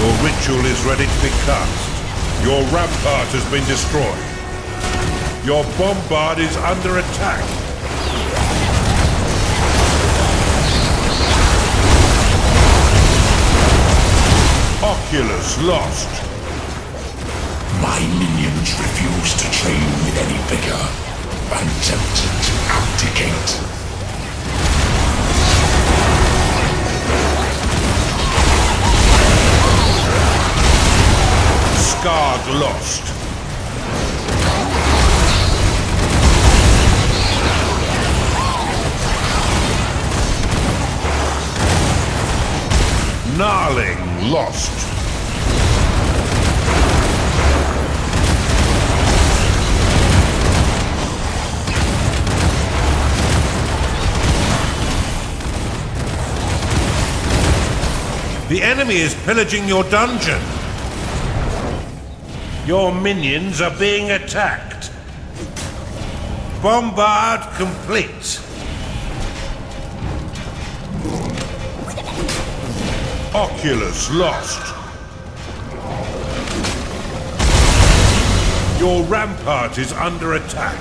Speaker 1: Your ritual is ready to be cast. Your rampart has been destroyed. Your bombard is under attack. Oculus lost.
Speaker 3: My minions refuse to train with any vigor. I'm tempted to abdicate.
Speaker 1: Scarred lost. Gnarling lost. The enemy is pillaging your dungeon. Your minions are being attacked. Bombard complete. Oculus lost. Your rampart is under attack.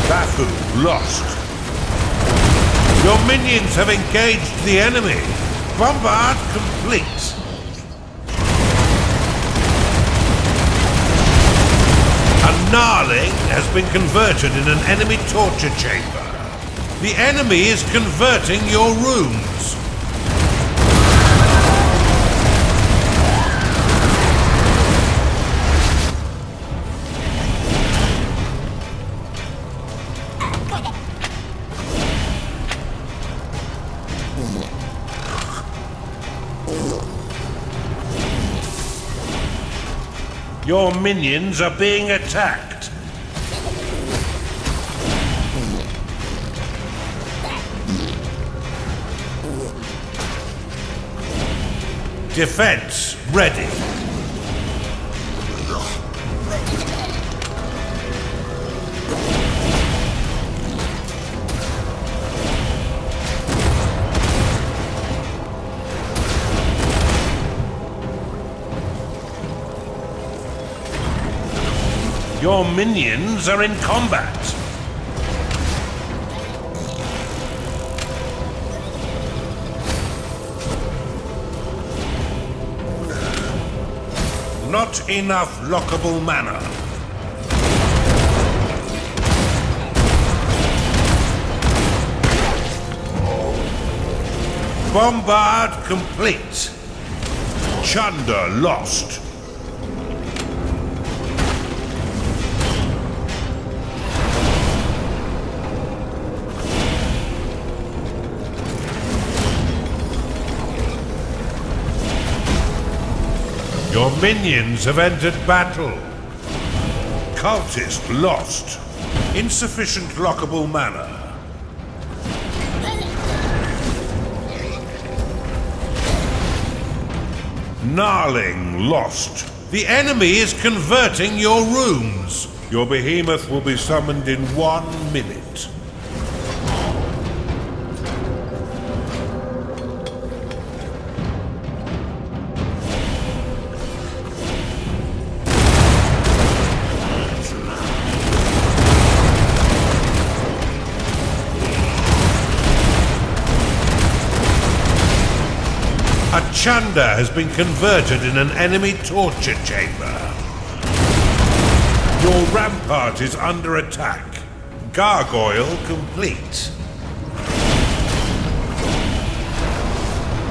Speaker 1: Bafu lost. Your minions have engaged the enemy. Bombard complete. Gnarling has been converted in an enemy torture chamber. The enemy is converting your rooms. Your minions are being attacked. Defense ready. Your minions are in combat. Not enough lockable mana. Bombard complete. Chunder lost. Your minions have entered battle. Cultist lost. Insufficient lockable mana. Gnarling lost. The enemy is converting your rooms. Your behemoth will be summoned in 1 minute. A Chunder has been converted in an enemy torture chamber. Your rampart is under attack. Gargoyle complete.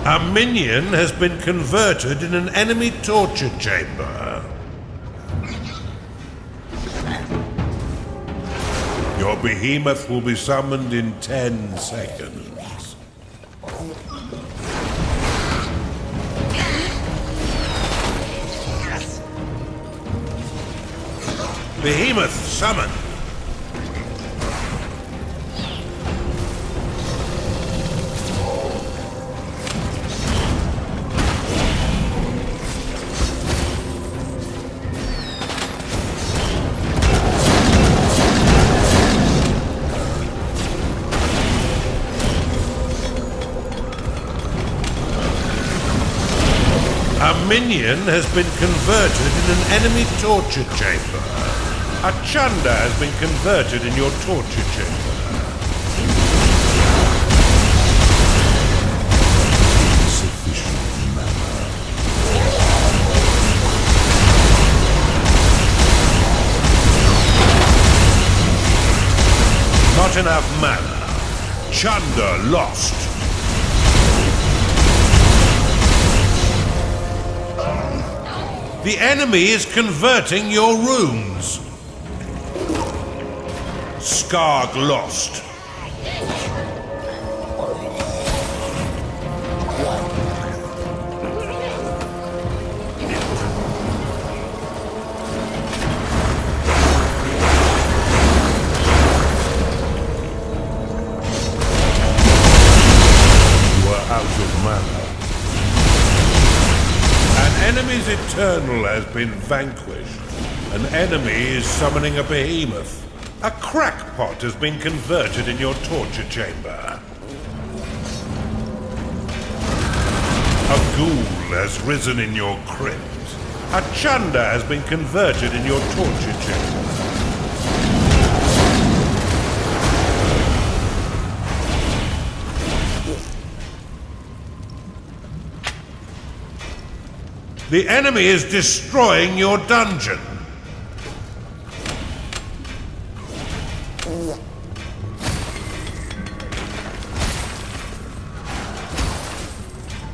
Speaker 1: A minion has been converted in an enemy torture chamber. Your behemoth will be summoned in 10 seconds. Behemoth summoned. A minion has been converted in an enemy torture chamber. A Chunder has been converted in your torture chamber.
Speaker 6: Insufficient mana.
Speaker 1: Not enough mana. Chunder lost. The enemy is converting your rooms. Skarg lost. You are out of mana. An enemy's Eternal has been vanquished. An enemy is summoning a behemoth. A crackpot has been converted in your torture chamber. A ghoul has risen in your crypt. A Chunder has been converted in your torture chamber. The enemy is destroying your dungeon.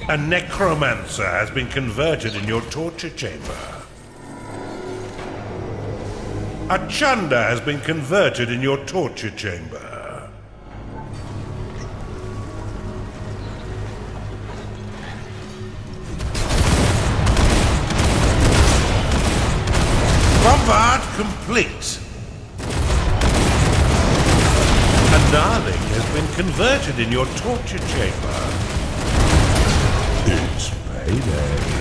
Speaker 1: A necromancer has been converted in your torture chamber. A Chanda has been converted in your torture chamber. Bombard complete. A Gnarling has been converted in your torture chamber.
Speaker 6: It's payday.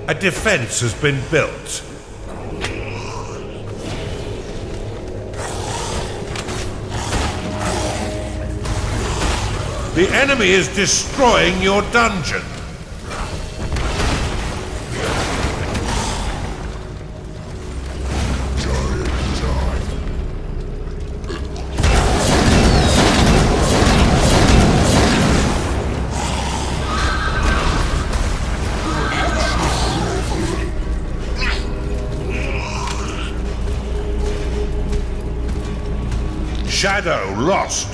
Speaker 1: A defense has been built. The enemy is destroying your dungeon. Shadow lost.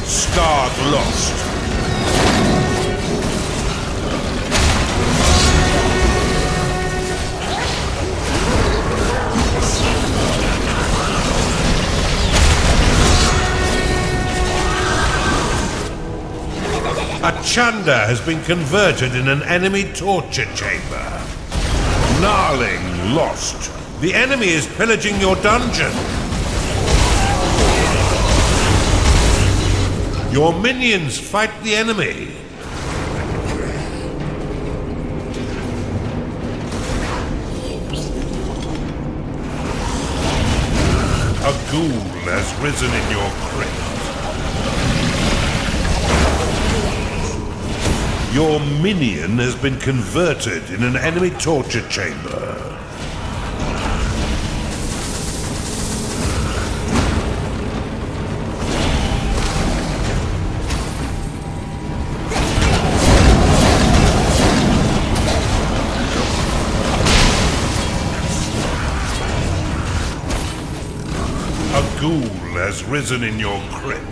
Speaker 1: Scarred lost. A Chanda has been converted in an enemy torture chamber. Gnarling lost. The enemy is pillaging your dungeon. Your minions fight the enemy. A ghoul has risen in your crypt. Your minion has been converted in an enemy torture chamber. A ghoul has risen in your crypt.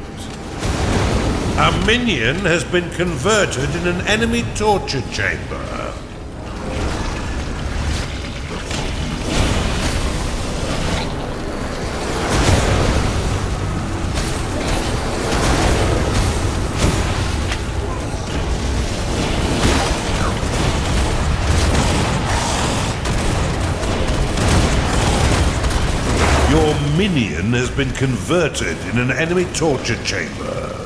Speaker 1: A minion has been converted in an enemy torture chamber. Your minion has been converted in an enemy torture chamber.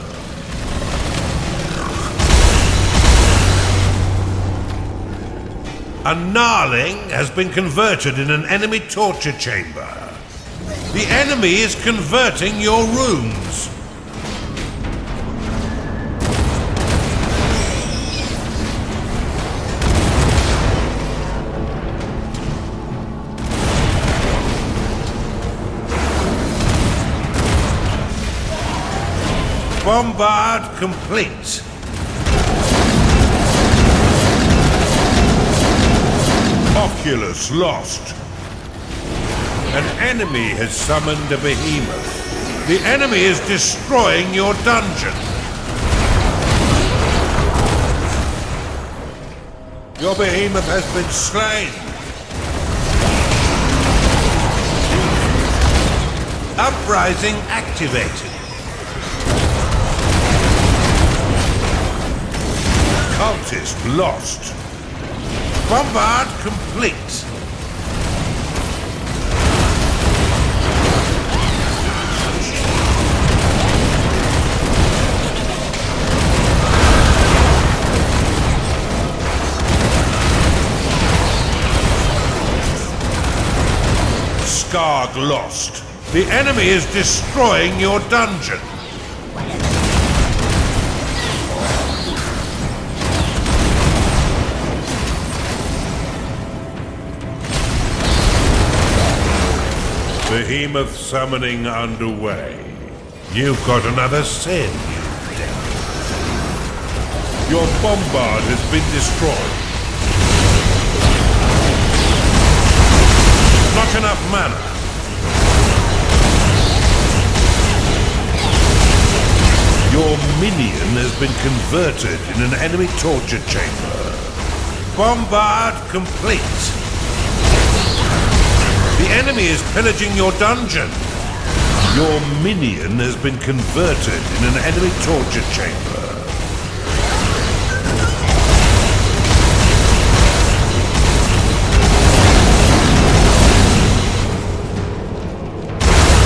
Speaker 1: A Gnarling has been converted in an enemy torture chamber. The enemy is converting your rooms. Bombard complete. Oculus lost. An enemy has summoned a behemoth. The enemy is destroying your dungeon. Your behemoth has been slain. Uprising activated. Cultist lost. Bombard complete. Skarg lost. The enemy is destroying your dungeon. Behemoth summoning underway. You've got another sin, you devil. Your bombard has been destroyed. Not enough mana. Your minion has been converted in an enemy torture chamber. Bombard complete. The enemy is pillaging your dungeon. Your minion has been converted in an enemy torture chamber.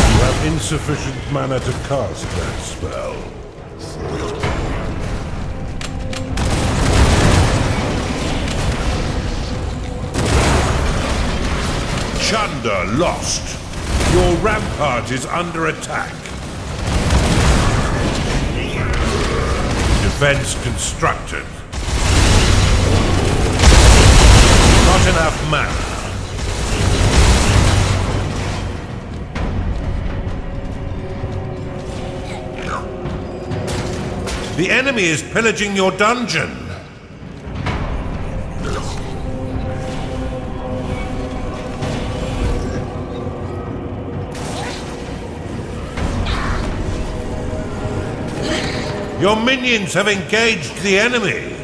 Speaker 1: You have insufficient mana to cast that spell. Chunda lost. Your rampart is under attack. Defense constructed. Not enough mana. The enemy is pillaging your dungeon. Your minions have engaged the enemy.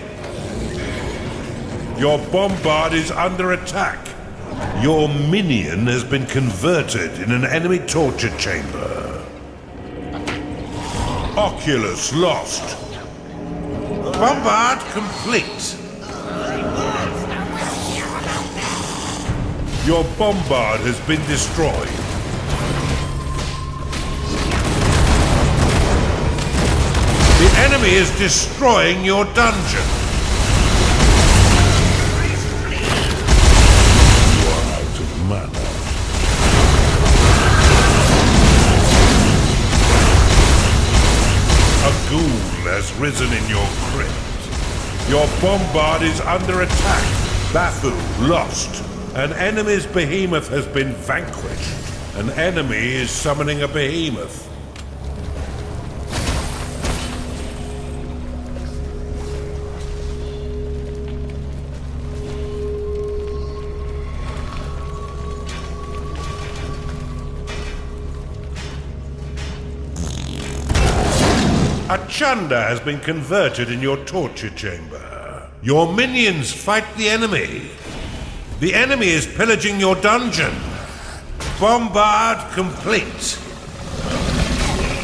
Speaker 1: Your bombard is under attack. Your minion has been converted in an enemy torture chamber. Oculus lost. Bombard complete. Your bombard has been destroyed. The enemy is destroying your dungeon. You are out of mana. A ghoul has risen in your crypt. Your bombard is under attack. Bathu lost. An enemy's behemoth has been vanquished. An enemy is summoning a behemoth. A Chunda has been converted in your torture chamber. Your minions fight the enemy. The enemy is pillaging your dungeon. Bombard complete.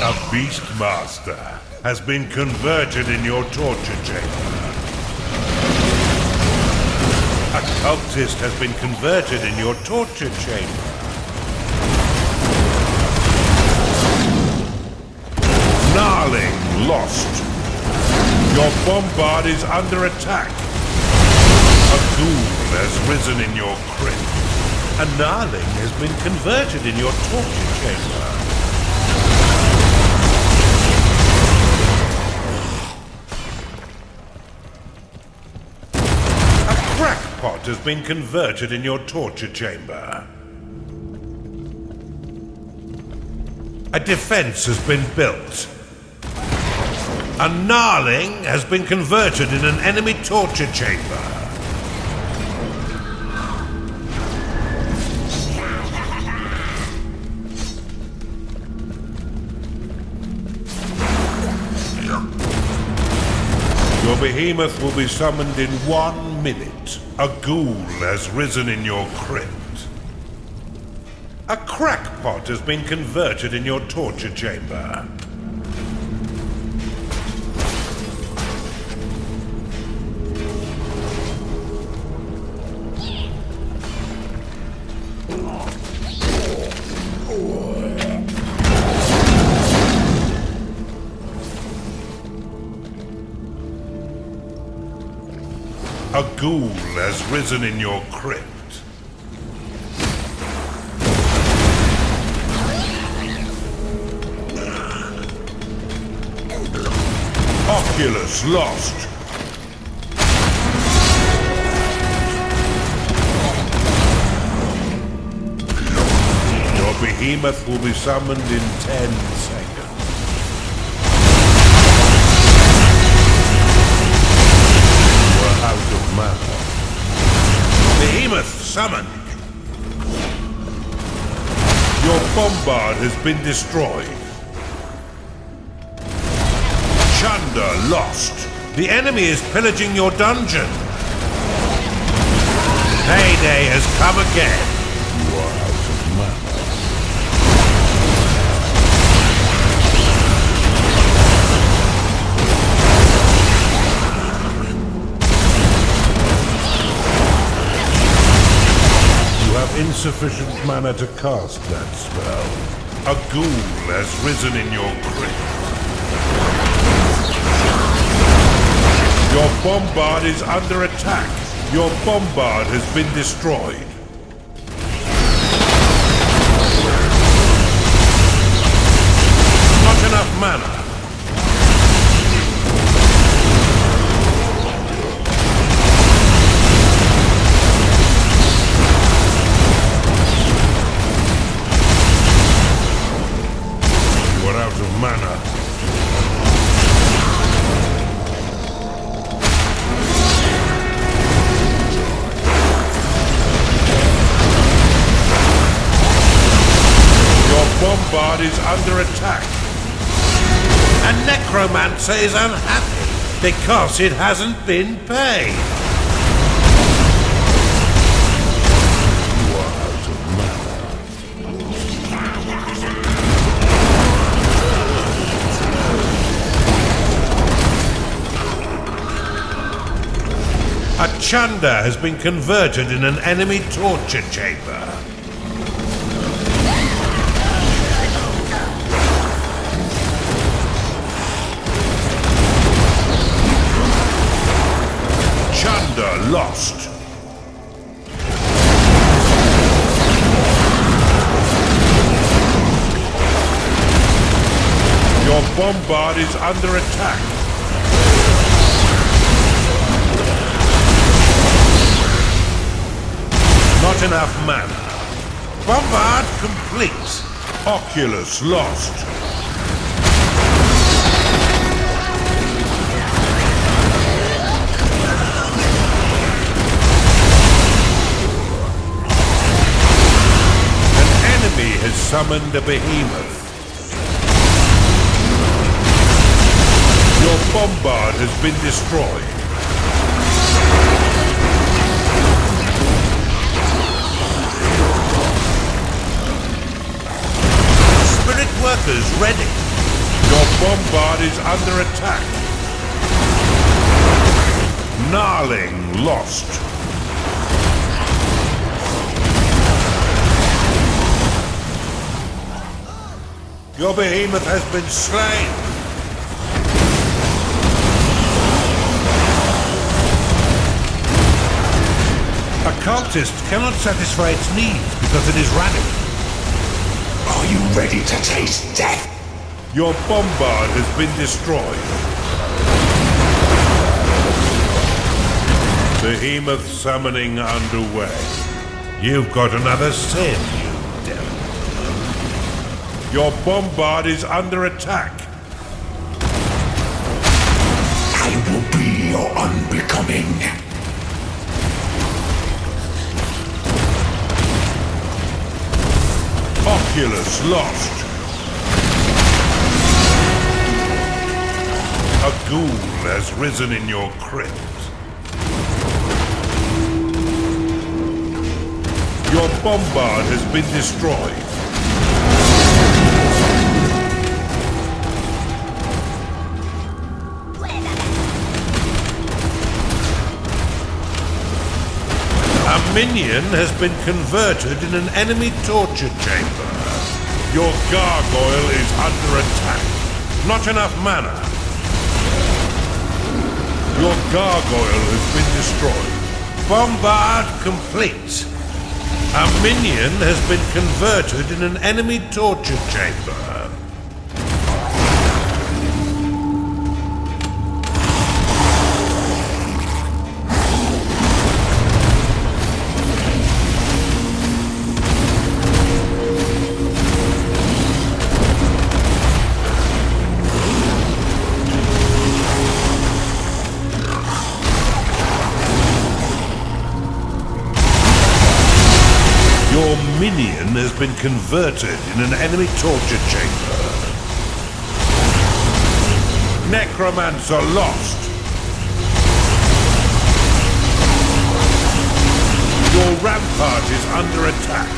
Speaker 1: A Beastmaster has been converted in your torture chamber. A cultist has been converted in your torture chamber. Gnarling lost. Your bombard is under attack. A ghoul has risen in your crypt. A gnarling has been converted in your torture chamber. A crackpot has been converted in your torture chamber. A defense has been built. A gnarling has been converted in an enemy torture chamber. Your behemoth will be summoned in 1 minute. A ghoul has risen in your crypt. A crackpot has been converted in your torture chamber. A ghoul has risen in your crypt. Oculus lost. Your behemoth will be summoned in 10 seconds. You are out of mana. Behemoth summoned. Your bombard has been destroyed. Chunder lost. The enemy is pillaging your dungeon. Payday has come again.
Speaker 6: You are out of mana.
Speaker 1: You have insufficient mana to cast that spell. A ghoul has risen in your crypt. Your bombard is under attack. Your bombard has been destroyed. Not enough mana. You are out of mana. Bombard is under attack. A necromancer is unhappy because it hasn't been paid.
Speaker 6: You are out of mana.
Speaker 1: A Chunder has been converted in an enemy torture chamber. Lost. Your bombard is under attack. Not enough mana. Bombard complete. Oculus lost. Has summoned a behemoth. Your bombard has been destroyed. Spirit workers ready. Your bombard is under attack. Gnarling lost. Your behemoth has been slain. A cultist cannot satisfy its needs because it is radical.
Speaker 3: Are you ready to taste death?
Speaker 1: Your bombard has been destroyed. Behemoth summoning underway. You've got another sin, you devil. Your bombard is under attack.
Speaker 3: I will be your unbecoming.
Speaker 1: Oculus lost. A ghoul has risen in your crypt. Your bombard has been destroyed. A minion has been converted in an enemy torture chamber. Your gargoyle is under attack. Not enough mana. Your gargoyle has been destroyed. Bombard complete. A minion has been converted in an enemy torture chamber. Your minion has been converted in an enemy torture chamber. Necromancer lost. Your rampart is under attack.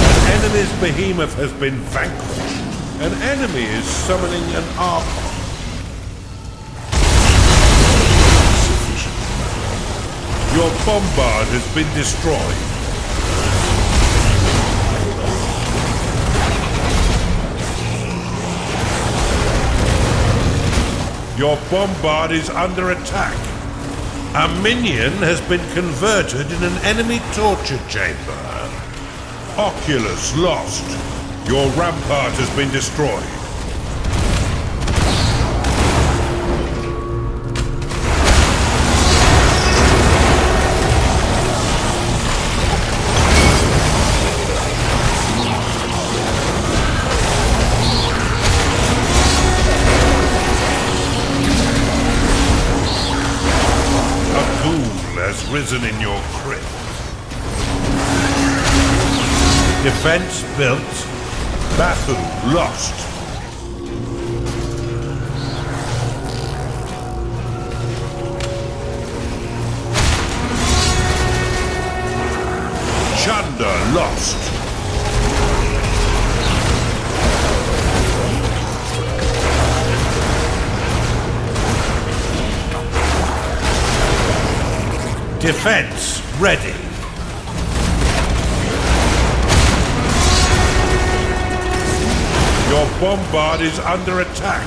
Speaker 1: An enemy's behemoth has been vanquished. An enemy is summoning an archon. Your bombard has been destroyed. Your bombard is under attack. A minion has been converted in an enemy torture chamber. Oculus lost. Your rampart has been destroyed. Has risen in your crypt. Defense built. Battle lost. Chunder lost. Defense ready. Your bombard is under attack.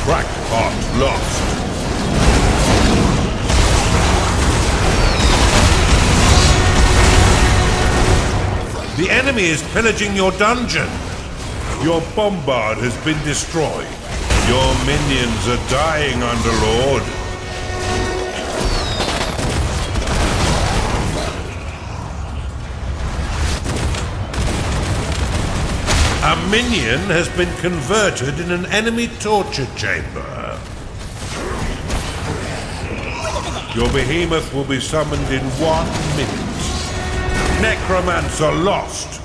Speaker 1: Crackpot lost. The enemy is pillaging your dungeon. Your bombard has been destroyed. Your minions are dying, Underlord. A minion has been converted in an enemy torture chamber. Your behemoth will be summoned in 1 minute. Necromancer lost.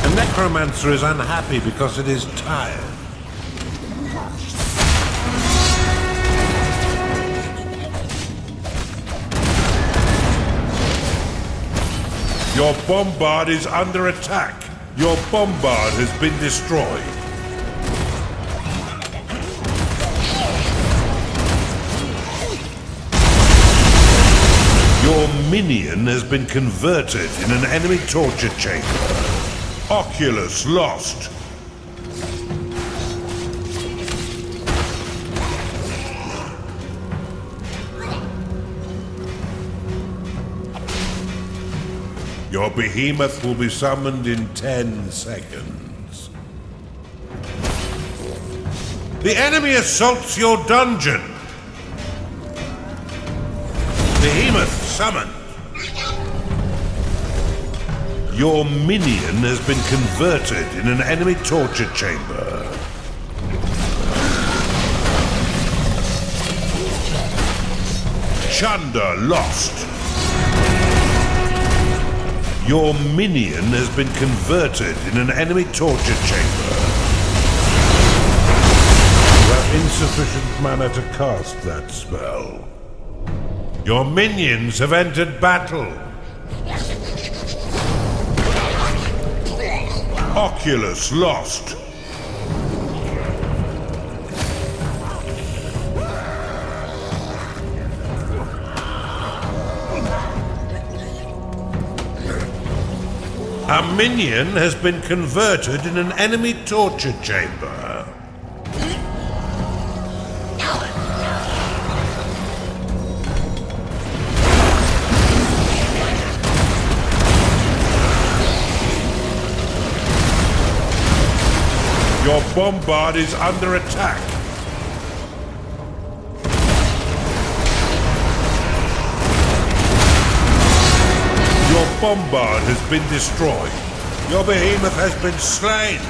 Speaker 1: The necromancer is unhappy because it is tired. Your bombard is under attack. Your bombard has been destroyed. Your minion has been converted in an enemy torture chamber. Oculus lost. Your behemoth will be summoned in 10 seconds. The enemy assaults your dungeon. Behemoth summoned. Your minion has been converted in an enemy torture chamber. Chunder lost. Your minion has been converted in an enemy torture chamber. You have insufficient mana to cast that spell. Your minions have entered battle. Oculus lost. A minion has been converted in an enemy torture chamber. Your bombard is under attack. Your bombard has been destroyed. Your behemoth has been slain.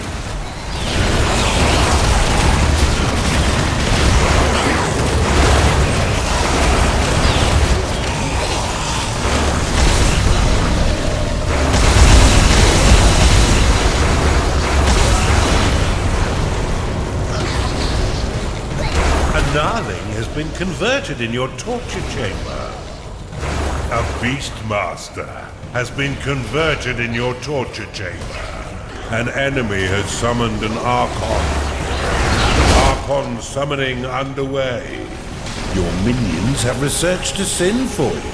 Speaker 1: been converted in your torture chamber. A Beastmaster has been converted in your torture chamber. An enemy has summoned an Archon. Archon summoning underway. Your minions have researched a sin for you.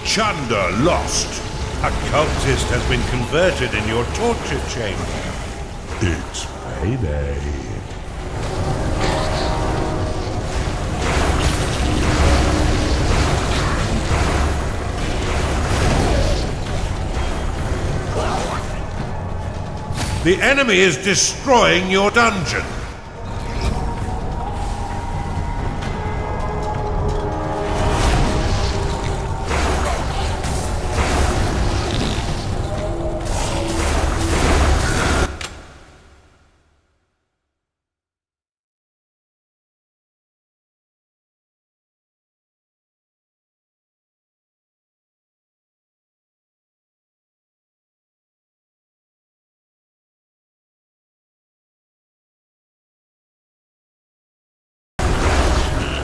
Speaker 1: Chunder lost. A cultist has been converted in your torture chamber.
Speaker 6: It's payday.
Speaker 1: The enemy is destroying your dungeon.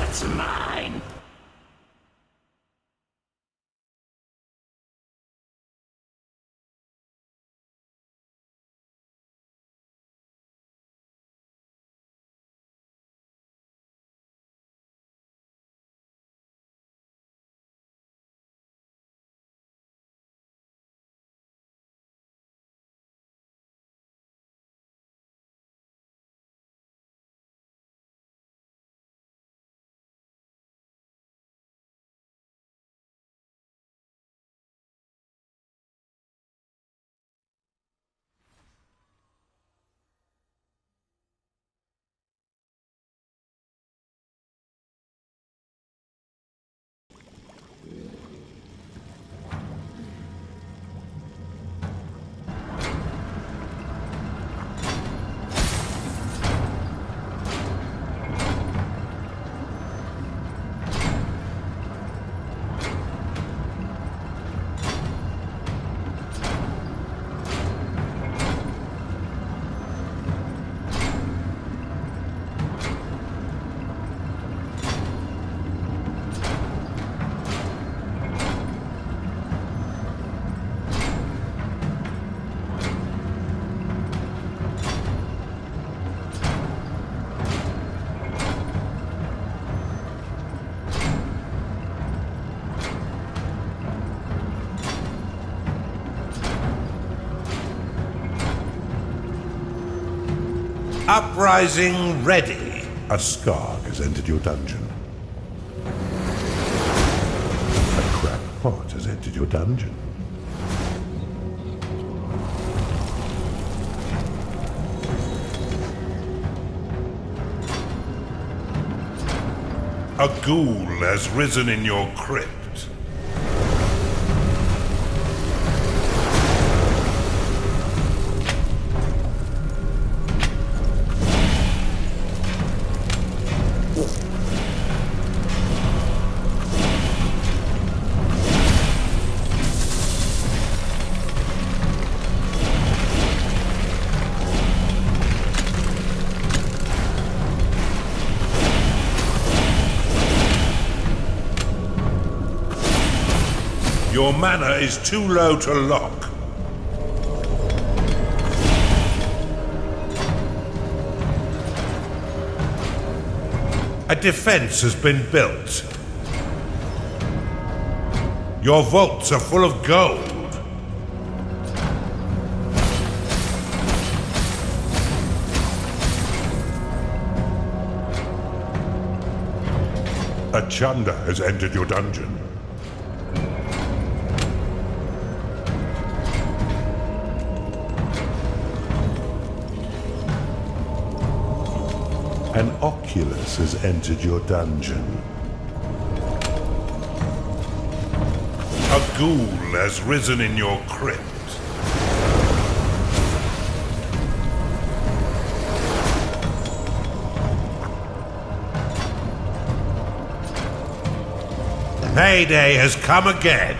Speaker 5: It's mine.
Speaker 1: Uprising ready.
Speaker 6: A Skarg has entered your dungeon. A crackpot has entered your dungeon.
Speaker 1: A ghoul has risen in your crypt. Your mana is too low to lock. A defense has been built. Your vaults are full of gold. A Chunder has entered your dungeon.
Speaker 6: An Oculus has entered your dungeon.
Speaker 1: A ghoul has risen in your crypt. Payday has come again.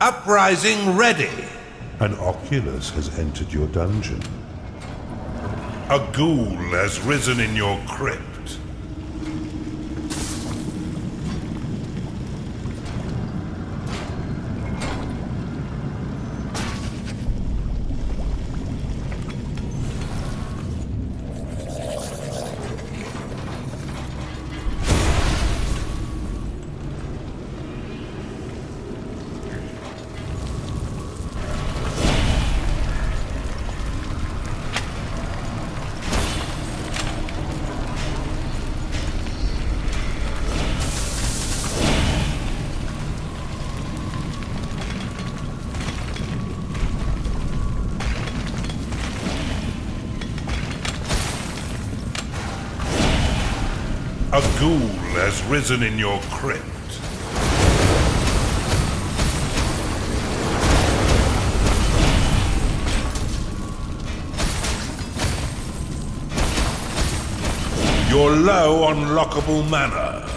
Speaker 1: Uprising ready.
Speaker 6: An Oculus has entered your dungeon.
Speaker 1: A ghoul has risen in your crypt. A ghoul has risen in your crypt. You're low on lockable mana.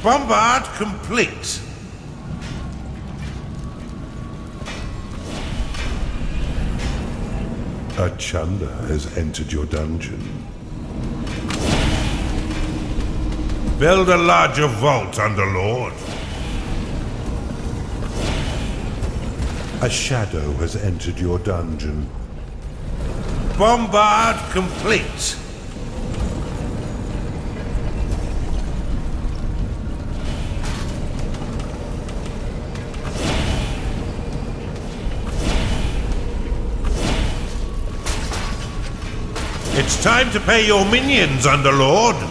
Speaker 1: Bombard complete.
Speaker 6: A Chunder has entered your dungeon.
Speaker 1: Build a larger vault, Underlord.
Speaker 6: A Shadow has entered your dungeon.
Speaker 1: Bombard complete. It's time to pay your minions, Underlord.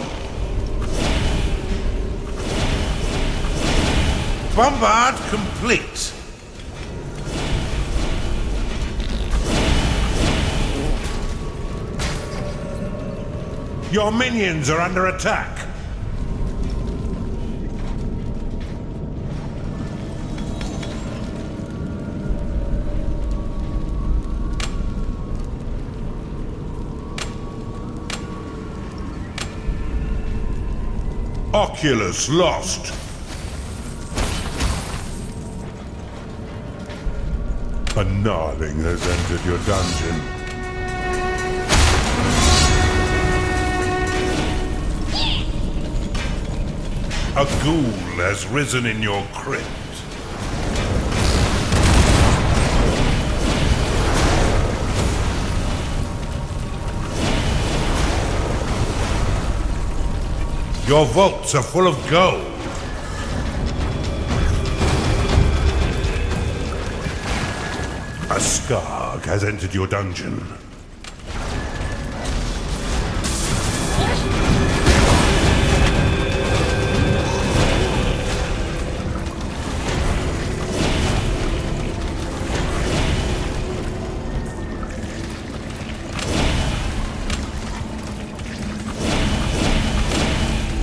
Speaker 1: Bombard complete. Your minions are under attack. Oculus lost.
Speaker 6: A Gnarling has entered your dungeon.
Speaker 1: A ghoul has risen in your crypt. Your vaults are full of gold. A Skarg has entered your dungeon.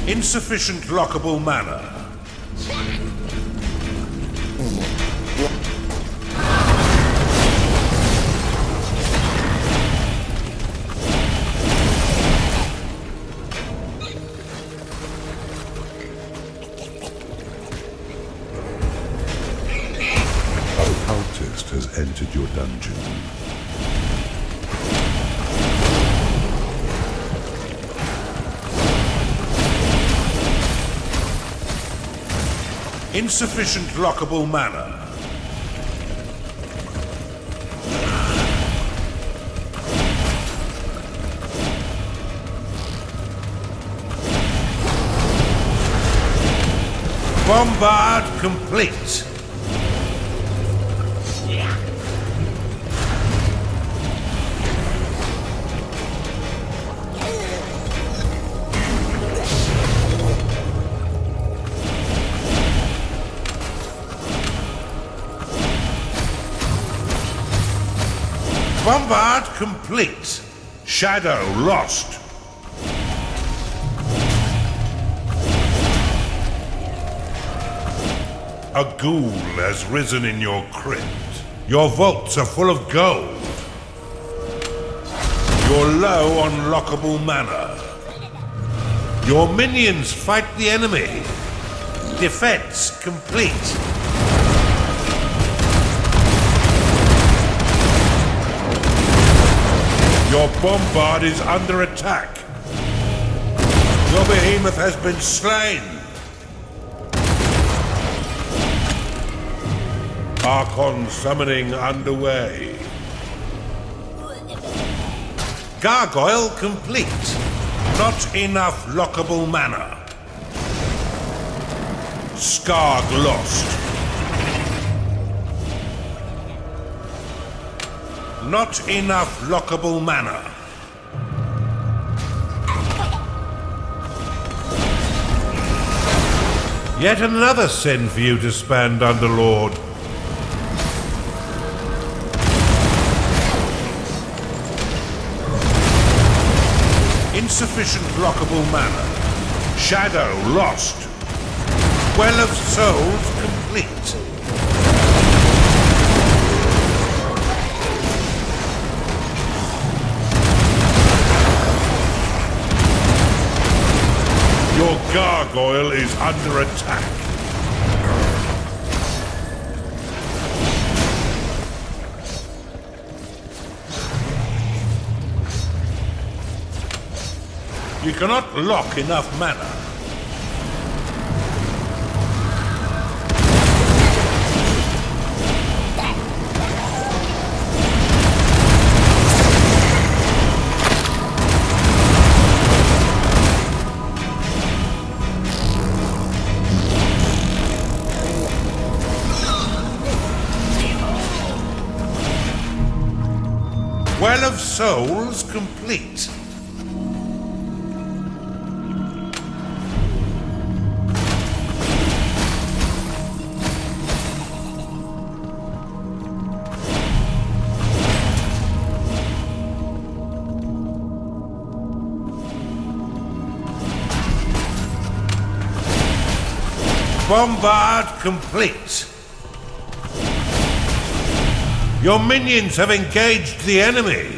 Speaker 1: Insufficient lockable mana.
Speaker 6: Cultist has entered your dungeon.
Speaker 1: Insufficient lockable mana. Bombard complete. Bombard complete. Shadow lost. A ghoul has risen in your crypt. Your vaults are full of gold. You're low on lockable mana. Your minions fight the enemy. Defense complete. Your bombard is under attack. Your behemoth has been slain. Archon summoning underway. Gargoyle complete. Not enough lockable mana. Skarg lost. Not enough lockable mana. Yet another sin for you to spend, Underlord. Insufficient lockable mana. Shadow lost. Well of Souls complete. Your gargoyle is under attack. You cannot lock enough mana. Well of Souls complete. Bombard complete. Your minions have engaged the enemy.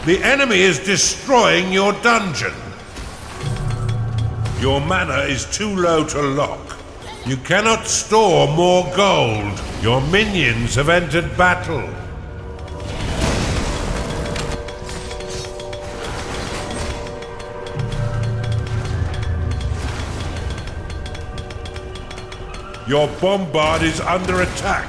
Speaker 1: The enemy is destroying your dungeon. Your mana is too low to lock. You cannot store more gold. Your minions have entered battle. Your bombard is under attack.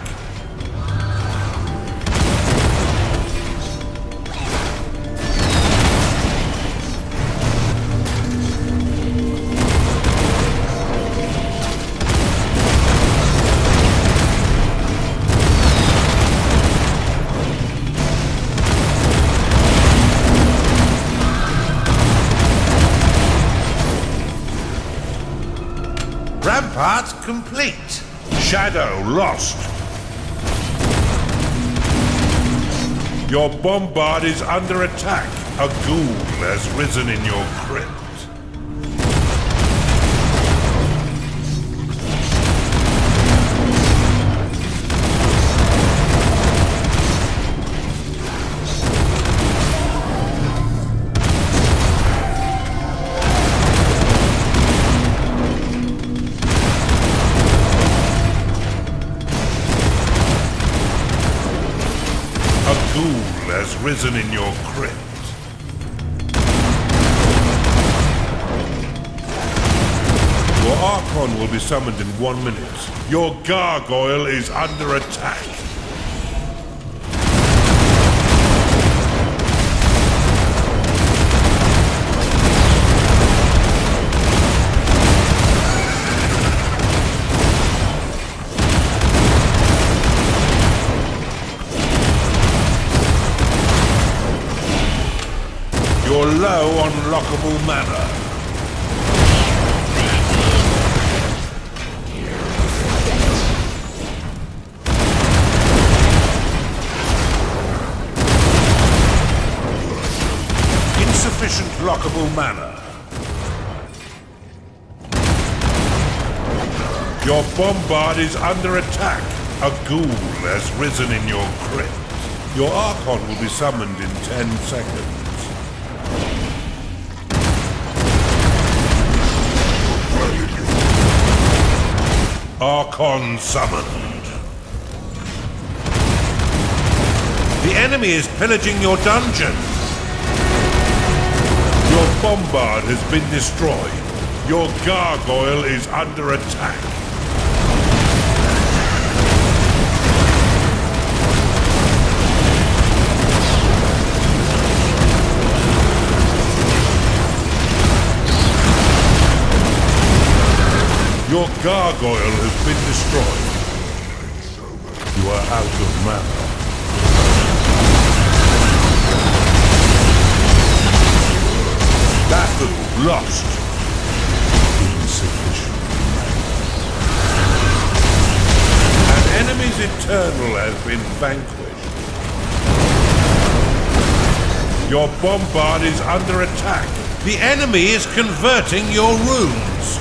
Speaker 1: Rampart complete. Shadow lost. Your bombard is under attack. A ghoul has risen in your crypt. A ghoul has risen in your crypt. Your Archon will be summoned in 1 minute. Your gargoyle is under attack. You're low on lockable mana. Insufficient lockable mana. Your bombard is under attack. A ghoul has risen in your crypt. Your Archon will be summoned in 10 seconds. Archon summoned. The enemy is pillaging your dungeon. Your bombard has been destroyed. Your gargoyle is under attack. Your gargoyle has been destroyed. You are out of mana. Battle lost. Insufficient. An enemy's eternal has been vanquished. Your bombard is under attack. The enemy is converting your runes.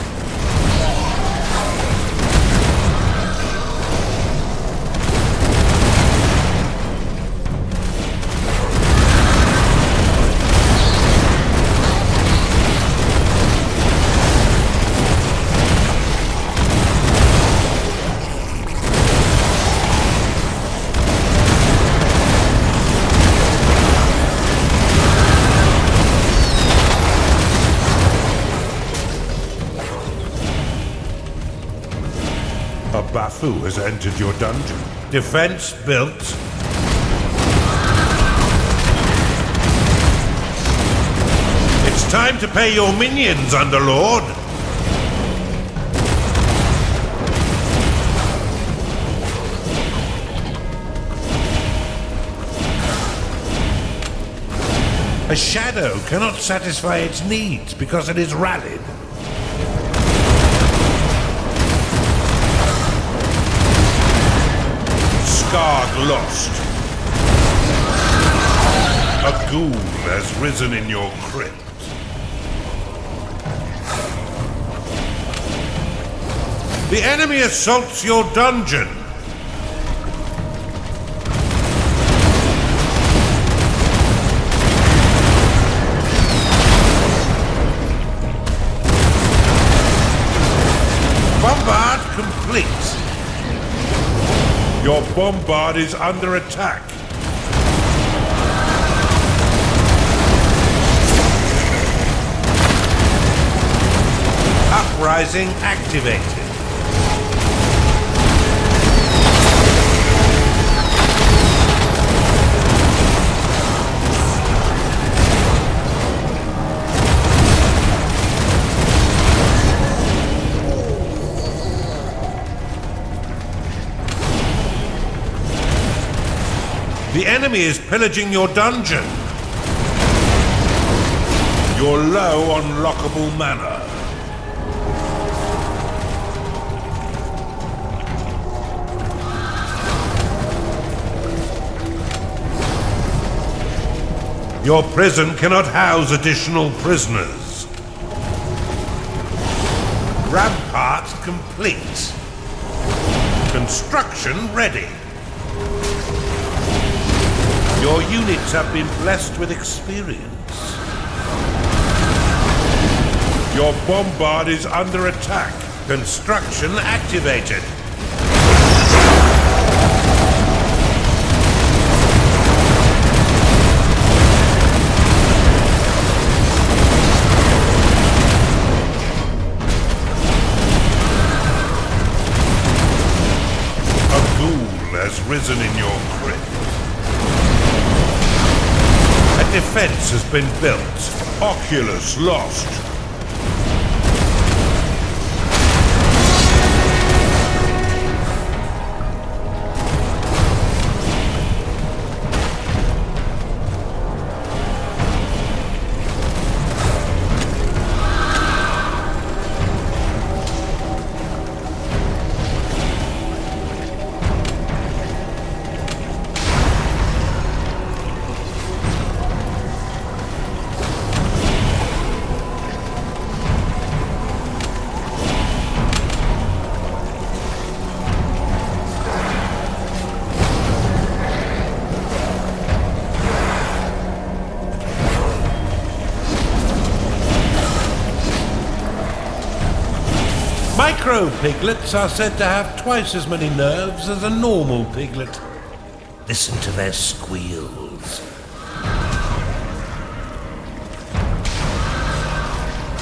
Speaker 1: A Bafu has entered your dungeon. Defense built. It's time to pay your minions, Underlord. A shadow cannot satisfy its needs because it is rallied. Skarg lost. A ghoul has risen in your crypt. The enemy assaults your dungeon. Bombard complete. Your bombard is under attack. Uprising activated. The enemy is pillaging your dungeon. You're low on lockable mana. Your prison cannot house additional prisoners. Rampart complete. Construction ready. Your units have been blessed with experience. Your bombard is under attack. Construction activated. A ghoul has risen in your crypt. A defense has been built. Oculus lost. Micro piglets are said to have twice as many nerves as a normal piglet. Listen to their squeals.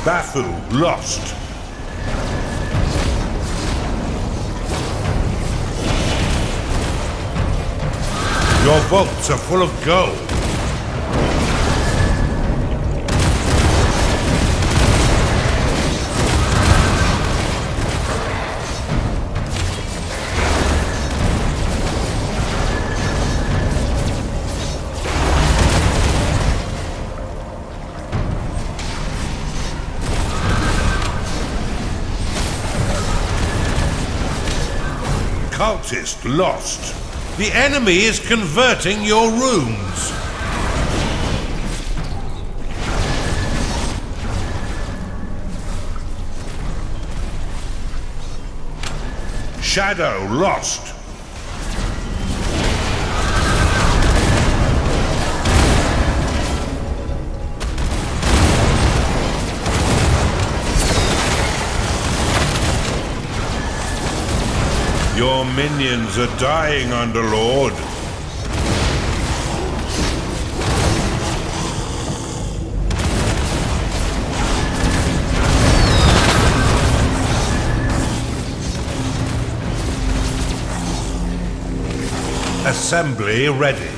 Speaker 1: Bafu lost. Your vaults are full of gold. Cultist lost. The enemy is converting your rooms. Shadow lost. Your minions are dying, Underlord. Assembly ready.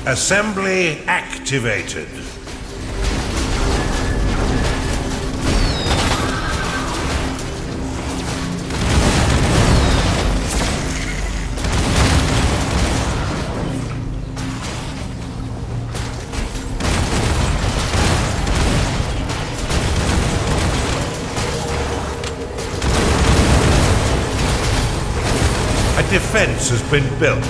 Speaker 1: Assembly activated. A defense has been built.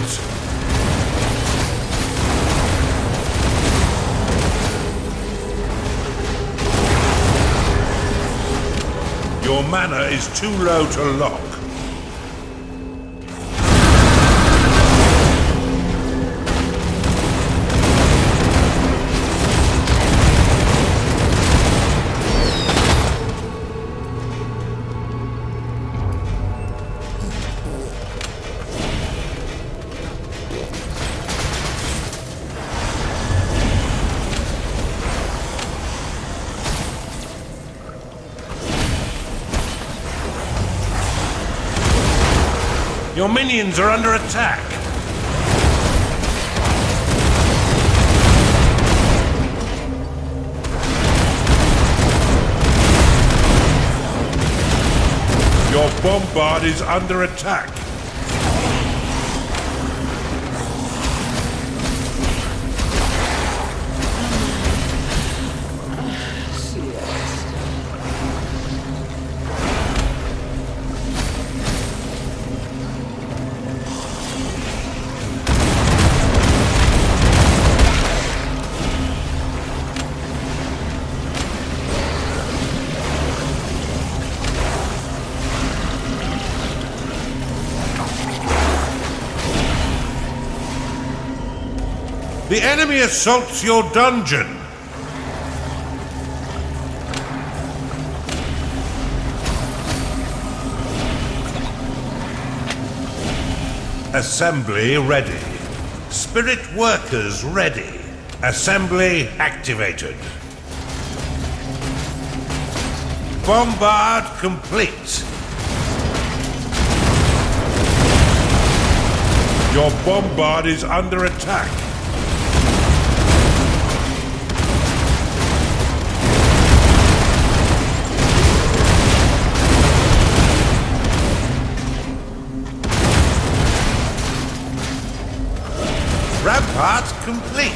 Speaker 1: Your mana is too low to lock. Your minions are under attack. Your bombard is under attack. The enemy assaults your dungeon. Assembly ready. Spirit workers ready. Assembly activated. Bombard complete. Your bombard is under attack. Rampart complete.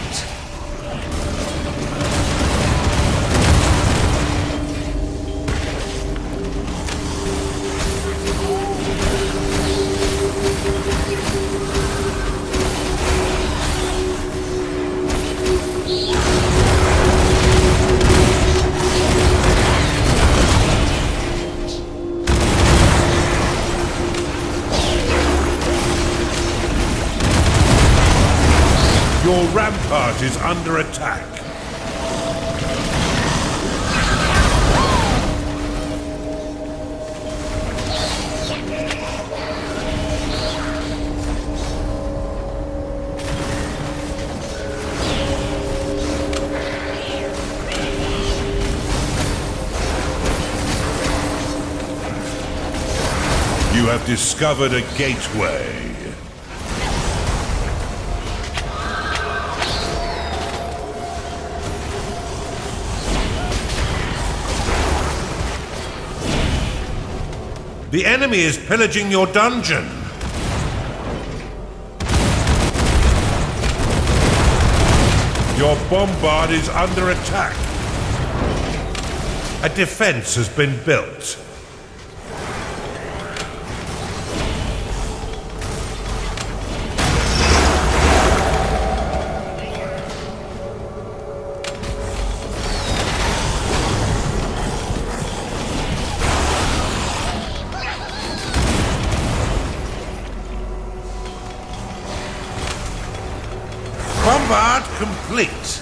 Speaker 1: Your rampart is under attack. You have discovered a gateway. The enemy is pillaging your dungeon. Your bombard is under attack. A defense has been built. Bombard complete.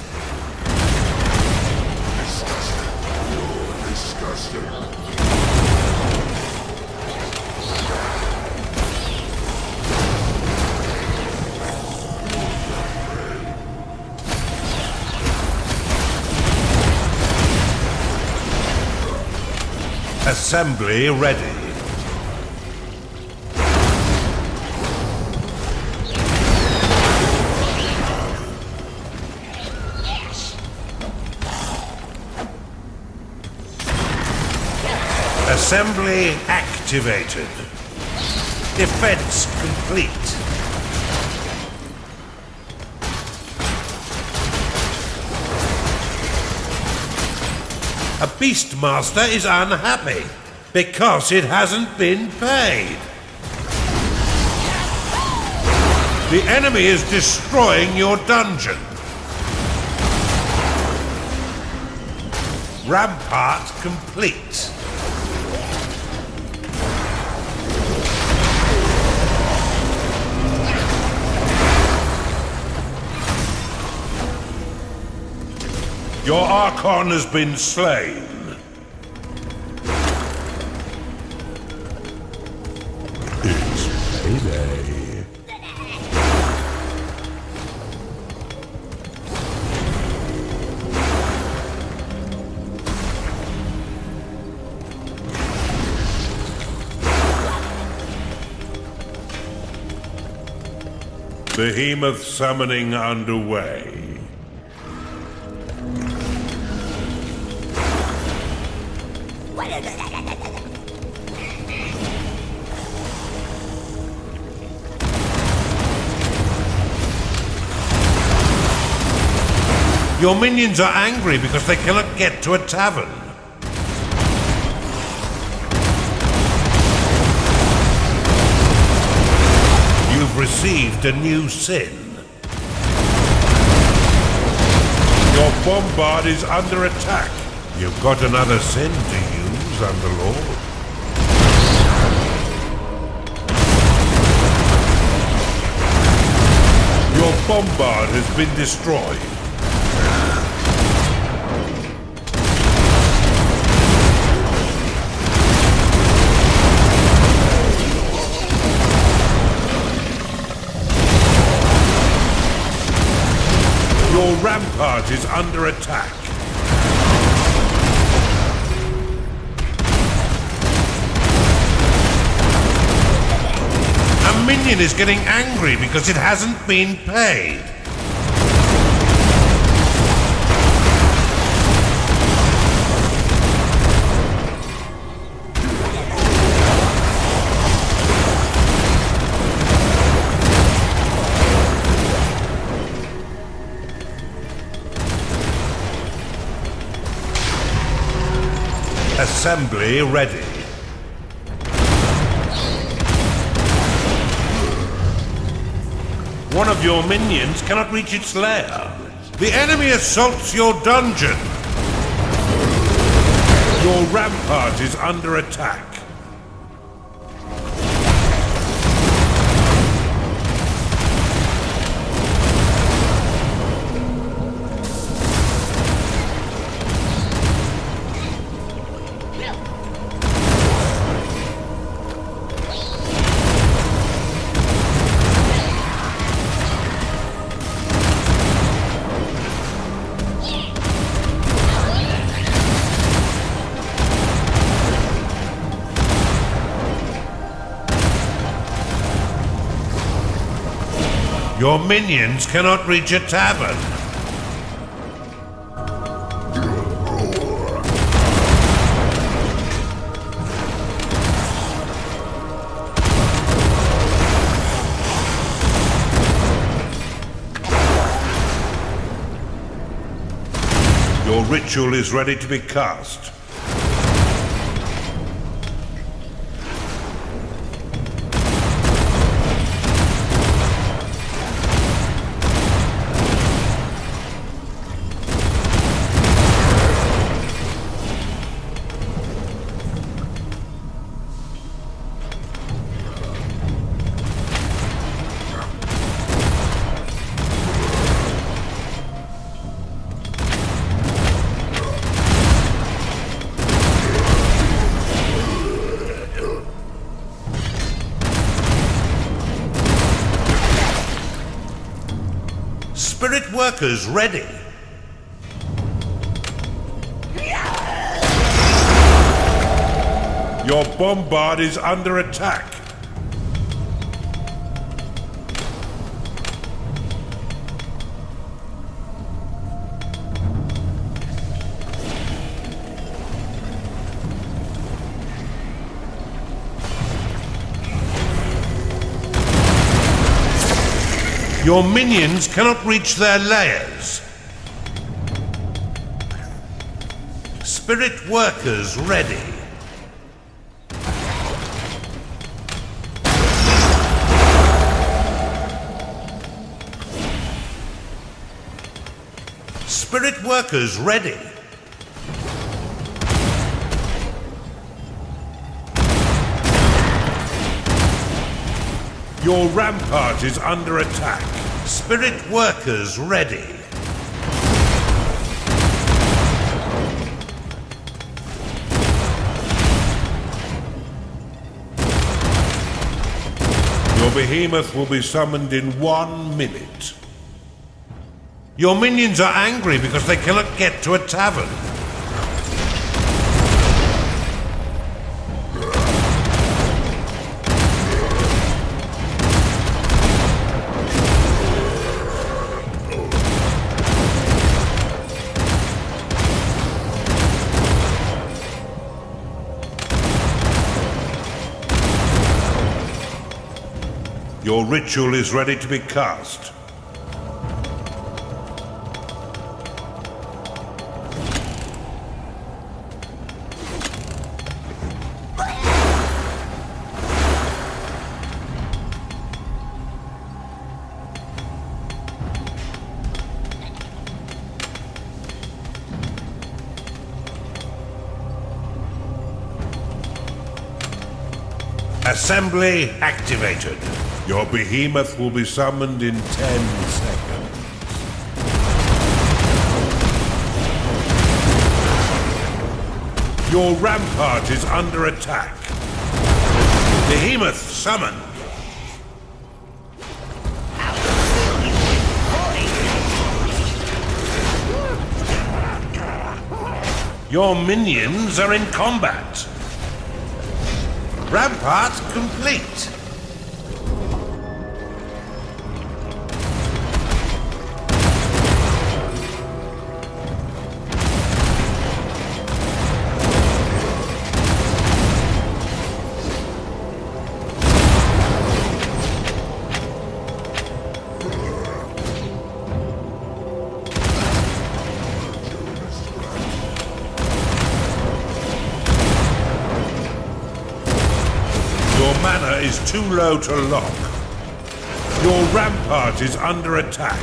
Speaker 1: Assembly ready. Assembly activated. Defense complete. A Beastmaster is unhappy because it hasn't been paid. The enemy is destroying your dungeon. Rampart complete. Your Archon has been slain.
Speaker 6: It's payday.
Speaker 1: Behemoth summoning underway. Your minions are angry because they cannot get to a tavern. You've received a new sin. Your bombard is under attack. You've got another sin to use, Underlord. Your bombard has been destroyed. Your rampart is under attack. A minion is getting angry because it hasn't been paid. Assembly ready. One of your minions cannot reach its lair. The enemy assaults your dungeon. Your rampart is under attack. Your minions cannot reach a tavern. Your ritual is ready to be cast. Spirit workers ready. Your bombard is under attack. Your minions cannot reach their lairs. Spirit workers ready. Spirit workers ready. Your rampart is under attack. Spirit workers ready. Your behemoth will be summoned in 1 minute. Your minions are angry because they cannot get to a tavern. Your ritual is ready to be cast. Assembly activated. Your behemoth will be summoned in 10 seconds. Your rampart is under attack. Behemoth summoned. Your minions are in combat. Rampart complete. Your mana is too low to lock. Your rampart is under attack.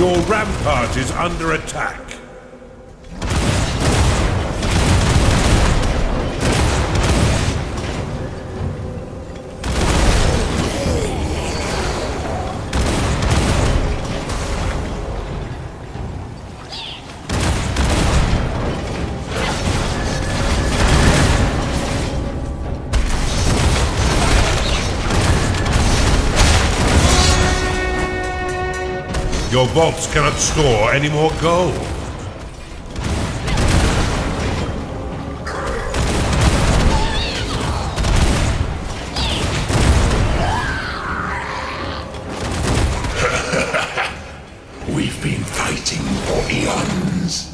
Speaker 1: Your rampart is under attack. Your vaults cannot store any more gold.
Speaker 3: We've been fighting for eons.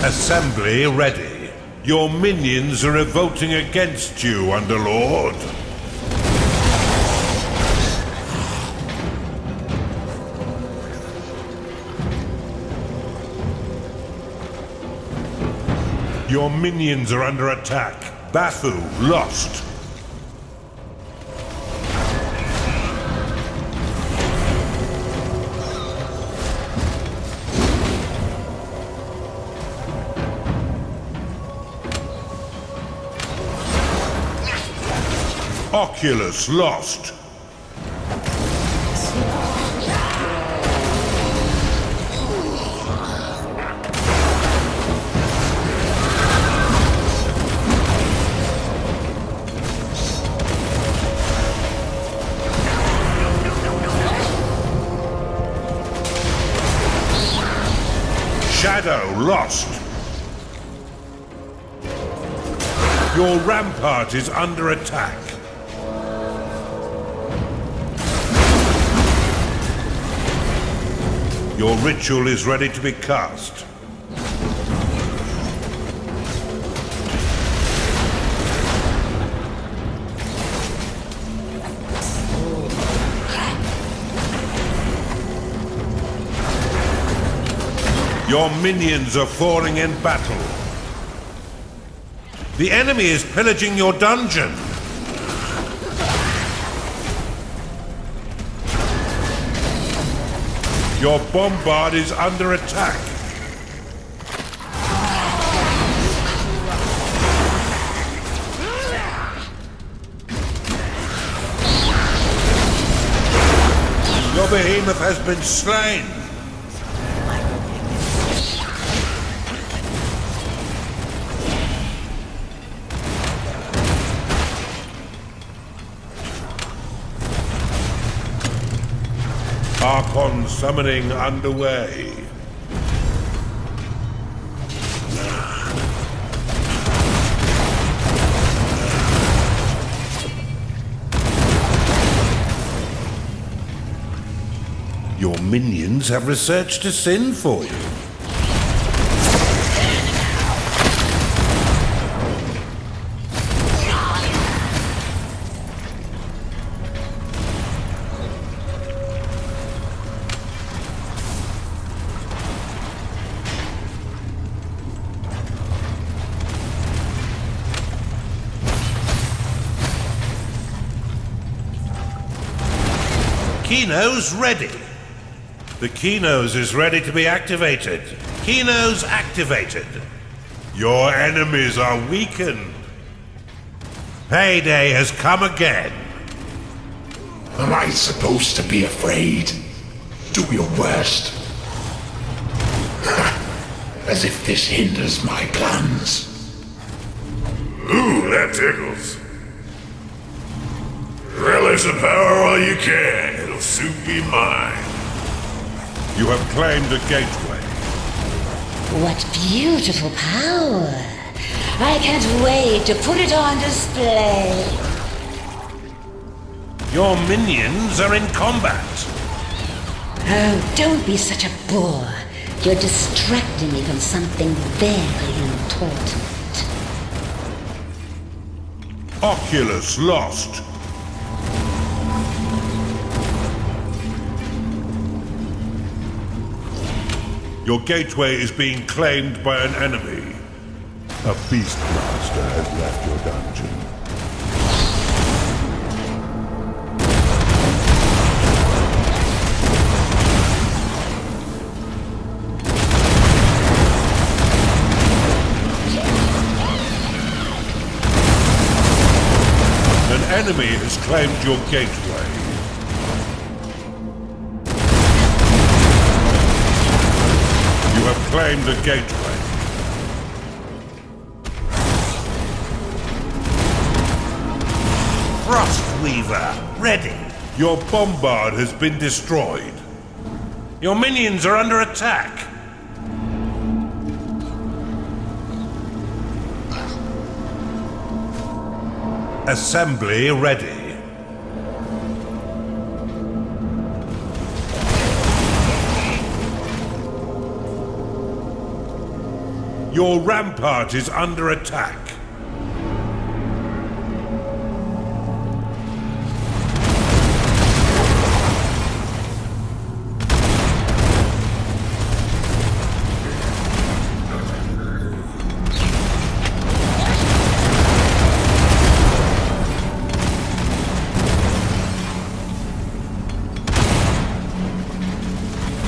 Speaker 1: Assembly ready. Your minions are revolting against you, Underlord. Your minions are under attack. Bathu lost. Oculus lost. Shadow lost. Your rampart is under attack. Your ritual is ready to be cast. Your minions are falling in battle. The enemy is pillaging your dungeon. Your bombard is under attack. Your behemoth has been slain. Archon summoning underway. Your minions have researched a sin for you. Kino's ready. The Kinos is ready to be activated. Kinos activated. Your enemies are weakened. Payday has come again.
Speaker 3: Am I supposed to be afraid? Do your worst. As if this hinders my plans.
Speaker 4: Ooh, that tickles. Relish the power while you can. It'll soon be mine.
Speaker 1: You have claimed a gateway.
Speaker 2: What beautiful power! I can't wait to put it on display.
Speaker 1: Your minions are in combat.
Speaker 2: Oh, don't be such a bore. You're distracting me from something very important.
Speaker 1: Oculus lost. Your gateway is being claimed by an enemy.
Speaker 6: A Beastmaster has left your dungeon.
Speaker 1: An enemy has claimed your gateway. You have claimed a gateway. Frostweaver, ready. Your bombard has been destroyed. Your minions are under attack. Assembly ready. Your rampart is under attack.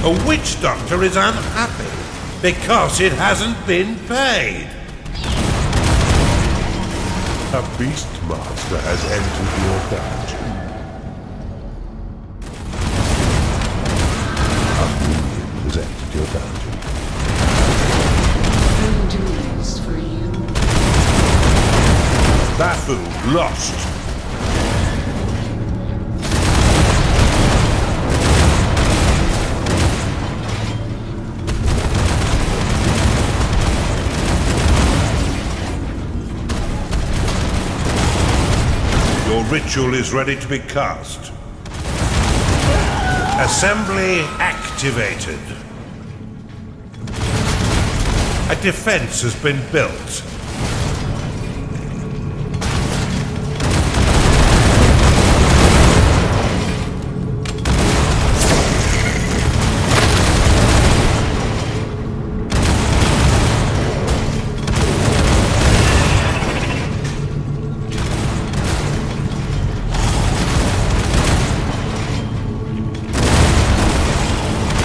Speaker 1: A witch doctor is unhappy because it hasn't been paid.
Speaker 6: A Beastmaster has entered your dungeon. A minion has entered your dungeon.
Speaker 2: Endurance for you.
Speaker 1: Bafu lost. Your ritual is ready to be cast. Assembly activated. A defense has been built.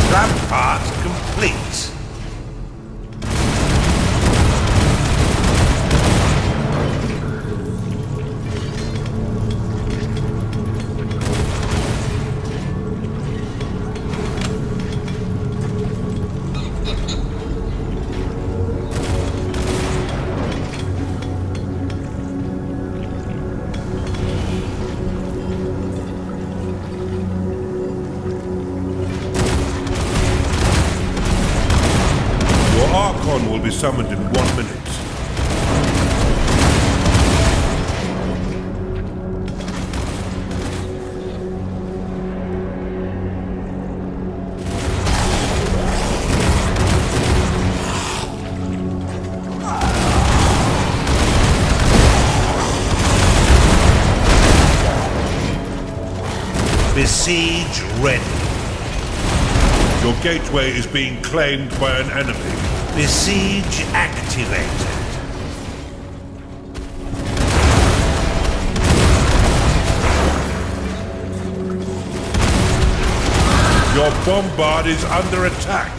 Speaker 1: Rampart complete. Archon will be summoned in 1 minute. Besiege ready. Your gateway is being claimed by an enemy. Besiege activated. Your bombard is under attack.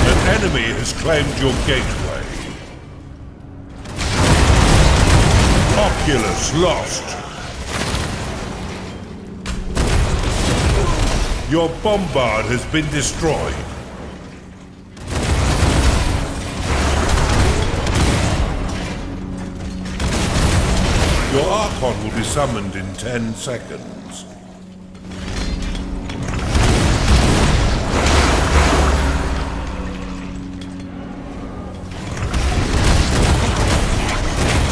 Speaker 1: An enemy has claimed your gateway. Oculus lost. Your bombard has been destroyed. Your Archon will be summoned in 10 seconds.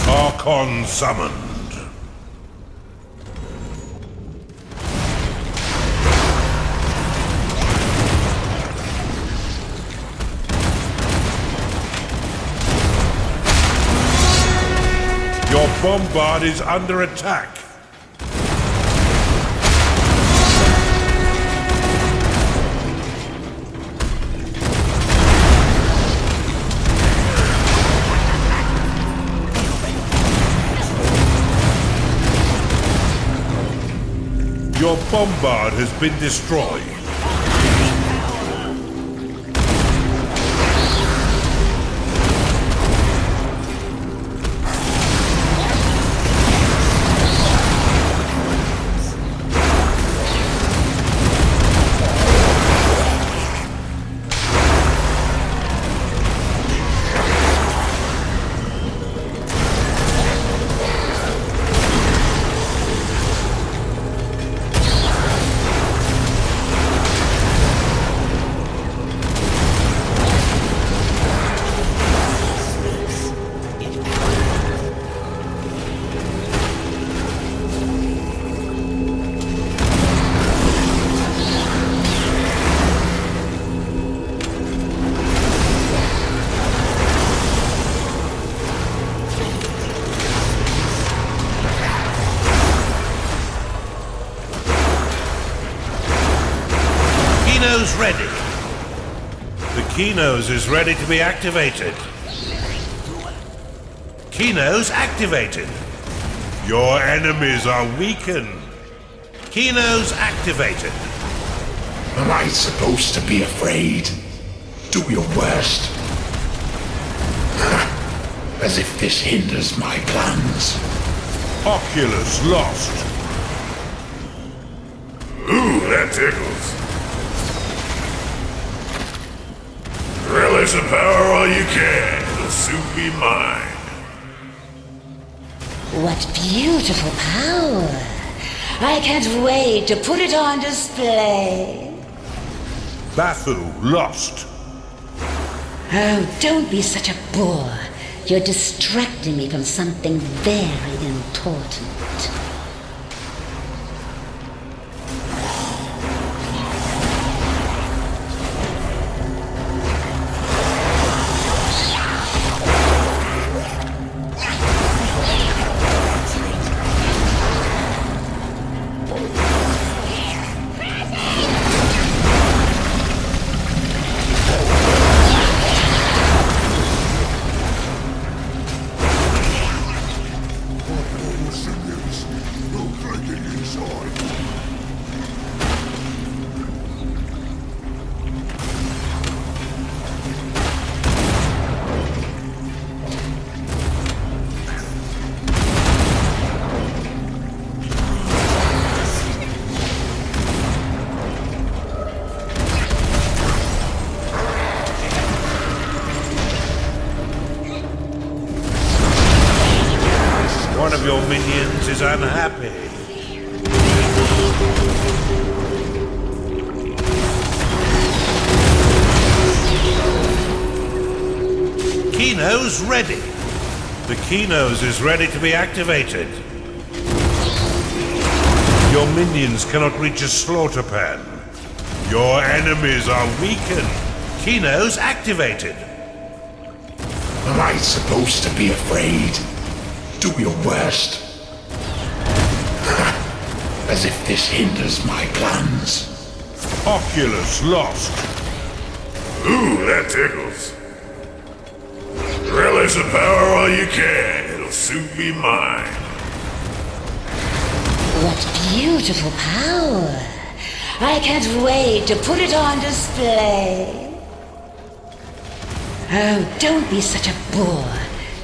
Speaker 1: Archon summoned. Your bombard is under attack. Your bombard has been destroyed. Kino's ready. The Kinos is ready to be activated. Kino's activated. Your enemies are weakened. Kino's activated.
Speaker 3: Am I supposed to be afraid? Do your worst. As if this hinders my plans.
Speaker 1: Oculus lost.
Speaker 4: Ooh, that tickles. Relish the power all you can. It'll soon be mine.
Speaker 2: What beautiful power! I can't wait to put it on display.
Speaker 1: Bafu lost.
Speaker 2: Oh, don't be such a bore. You're distracting me from something very important.
Speaker 1: One of your minions is unhappy. Kino's ready. The Kinos is ready to be activated. Your minions cannot reach a slaughter pen. Your enemies are weakened. Kino's activated.
Speaker 3: Am I supposed to be afraid? Do your worst. As if this hinders my plans.
Speaker 1: Oculus lost.
Speaker 4: Ooh, that tickles. Relish the power all you can. It'll soon be mine.
Speaker 2: What beautiful power! I can't wait to put it on display. Oh, don't be such a bore.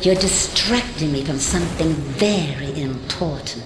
Speaker 2: You're distracting me from something very important.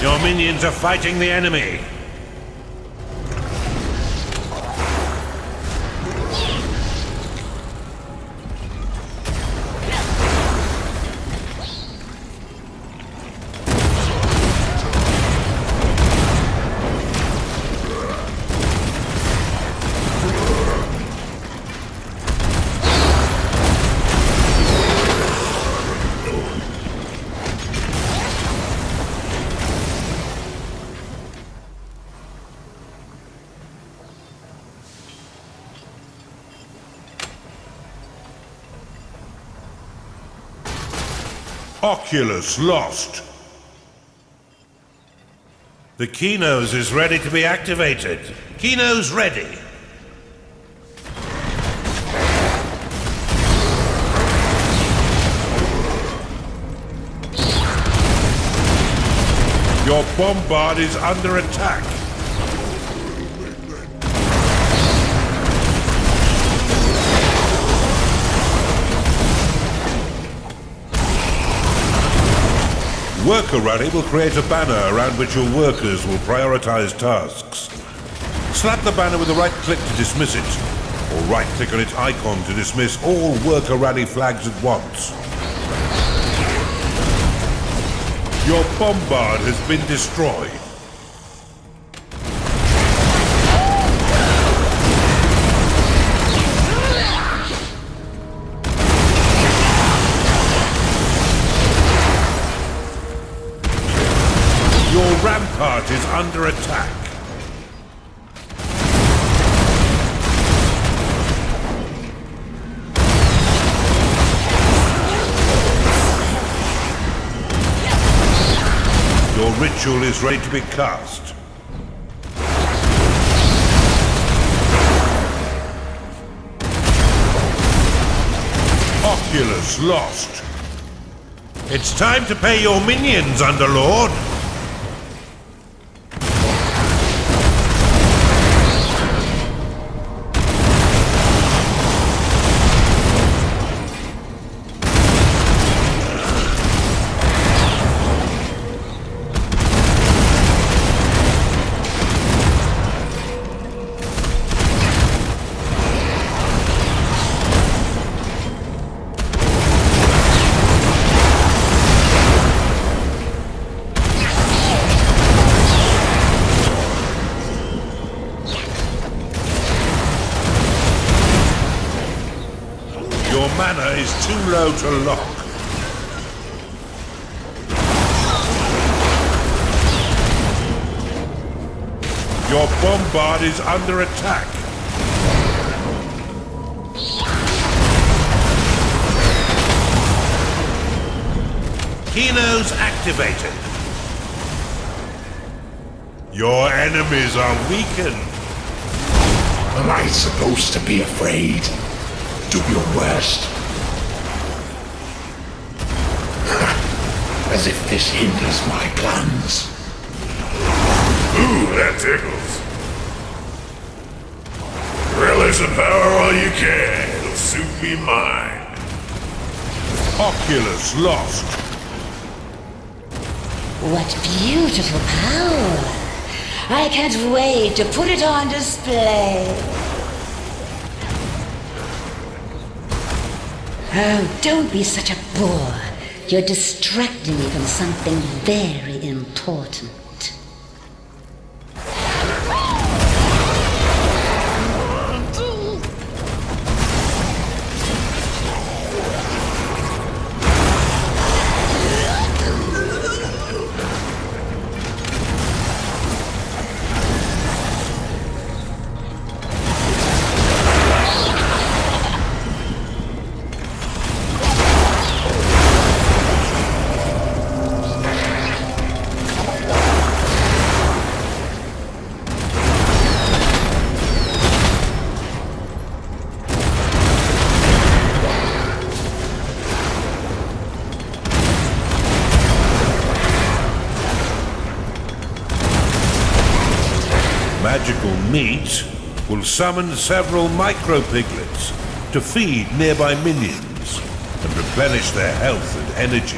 Speaker 1: Your minions are fighting the enemy. Oculus lost. The Kinos is ready to be activated. Kinos ready. Your bombard is under attack. Worker Rally will create a banner around which your workers will prioritize tasks. Slap the banner with a right-click to dismiss it, or right-click on its icon to dismiss all Worker Rally flags at once. Your bombard has been destroyed. Your rampart is under attack. Your ritual is ready to be cast. Oculus lost. It's time to pay your minions, Underlord. Your mana is too low to lock. Your bombard is under attack. Kinos activated. Your enemies are weakened.
Speaker 3: Am I supposed to be afraid? Do your worst. As if this hinders my plans.
Speaker 4: Ooh, that tickles. Relish the power while you can. It'll soon be mine.
Speaker 1: Oculus lost.
Speaker 2: What beautiful power! I can't wait to put it on display. Oh, don't be such a bore. You're distracting me from something very important.
Speaker 1: Magical meat will summon several micro-piglets to feed nearby minions and replenish their health and energy.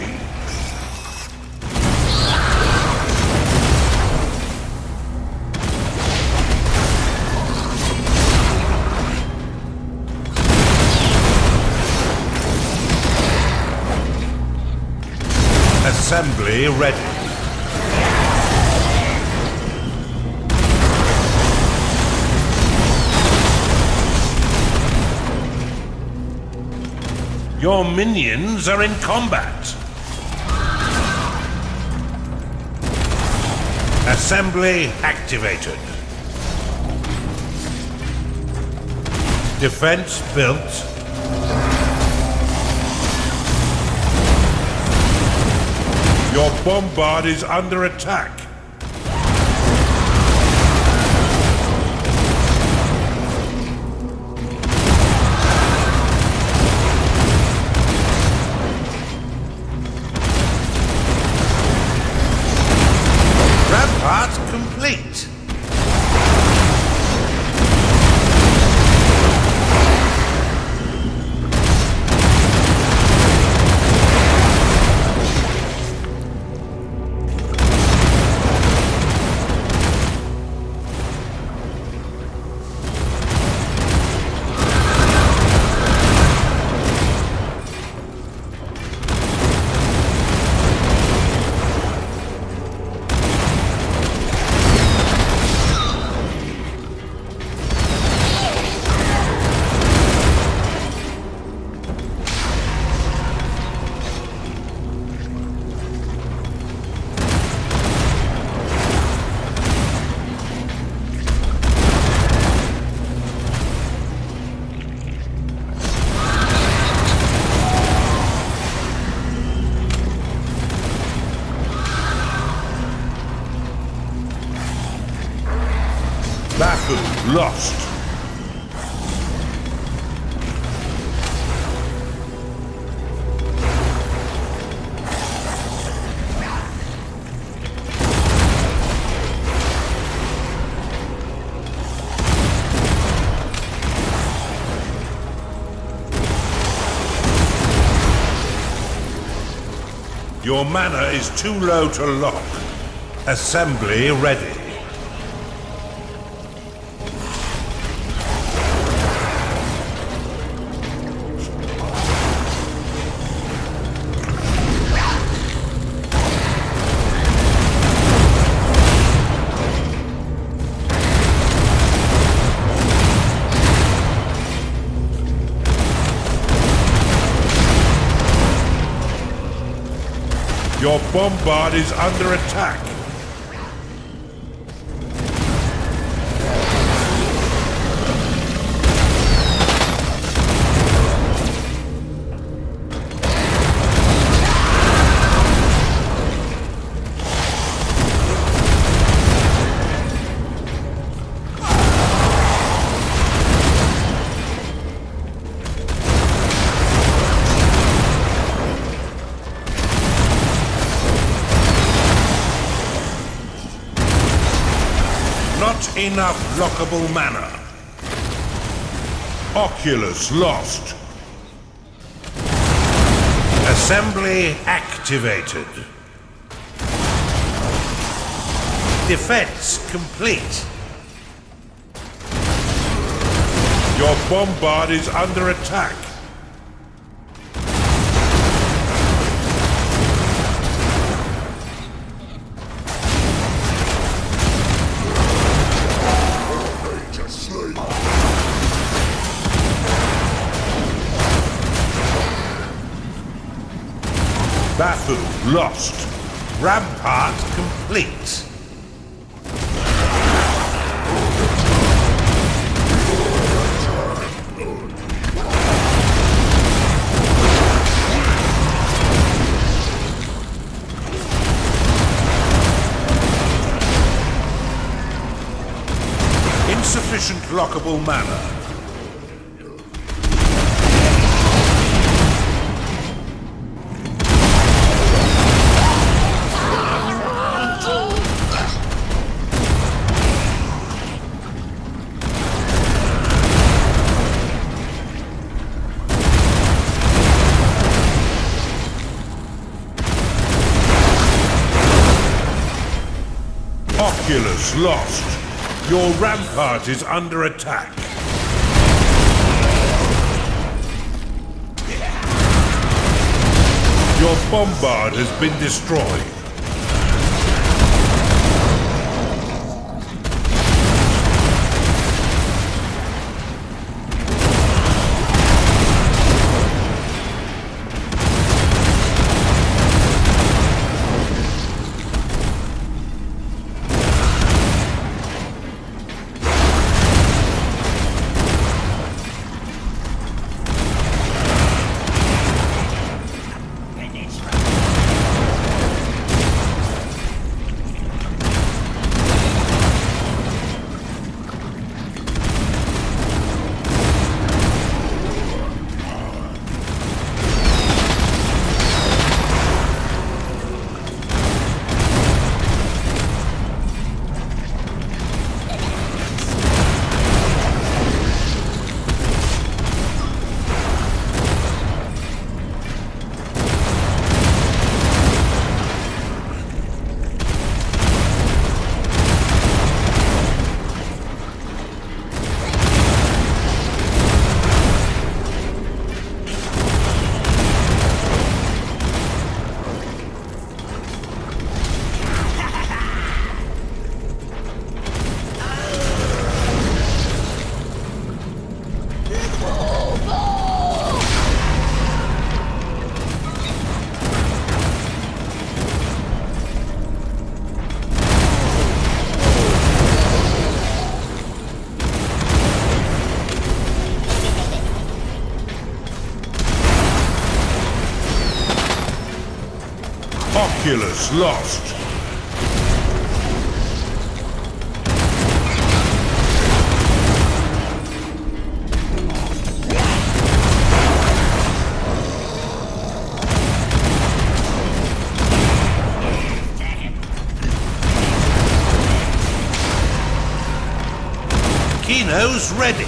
Speaker 1: Assembly ready. Your minions are in combat. Assembly activated. Defense built. Your bombard is under attack. Rampart complete. Battle lost. Your mana is too low to lock. Assembly ready. Your bombard is under attack. Not enough lockable mana. Oculus lost. Assembly activated. Defense complete. Your bombard is under attack. Battle lost. Rampart complete. Insufficient lockable mana. Oculus lost. Your rampart is under attack. Your bombard has been destroyed. Oculus lost. Kino's ready.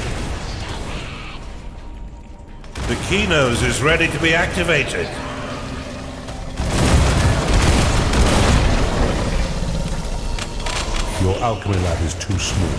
Speaker 1: The Kino's is ready to be activated.
Speaker 6: Your alchemy lab is too small.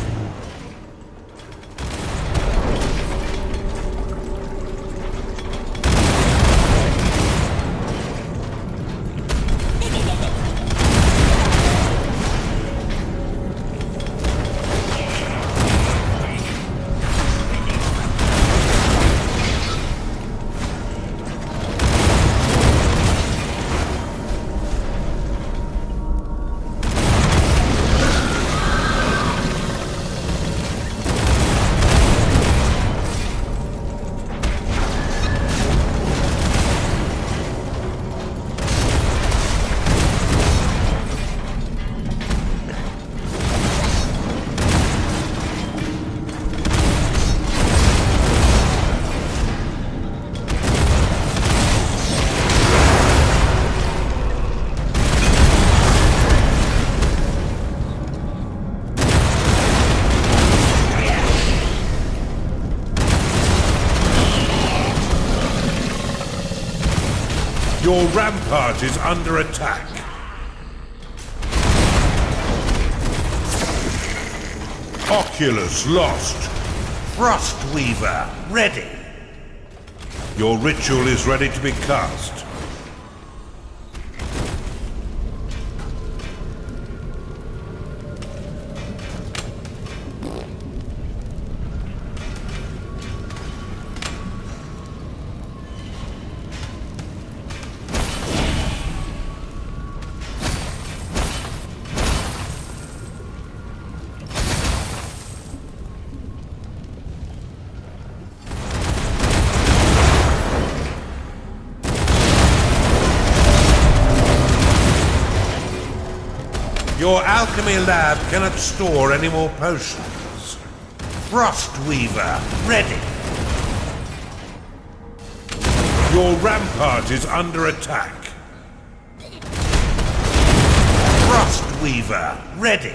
Speaker 1: Your rampart is under attack. Oculus lost. Frostweaver ready. Your ritual is ready to be cast. Your alchemy lab cannot store any more potions. Frostweaver, ready. Your rampart is under attack. Frostweaver, ready.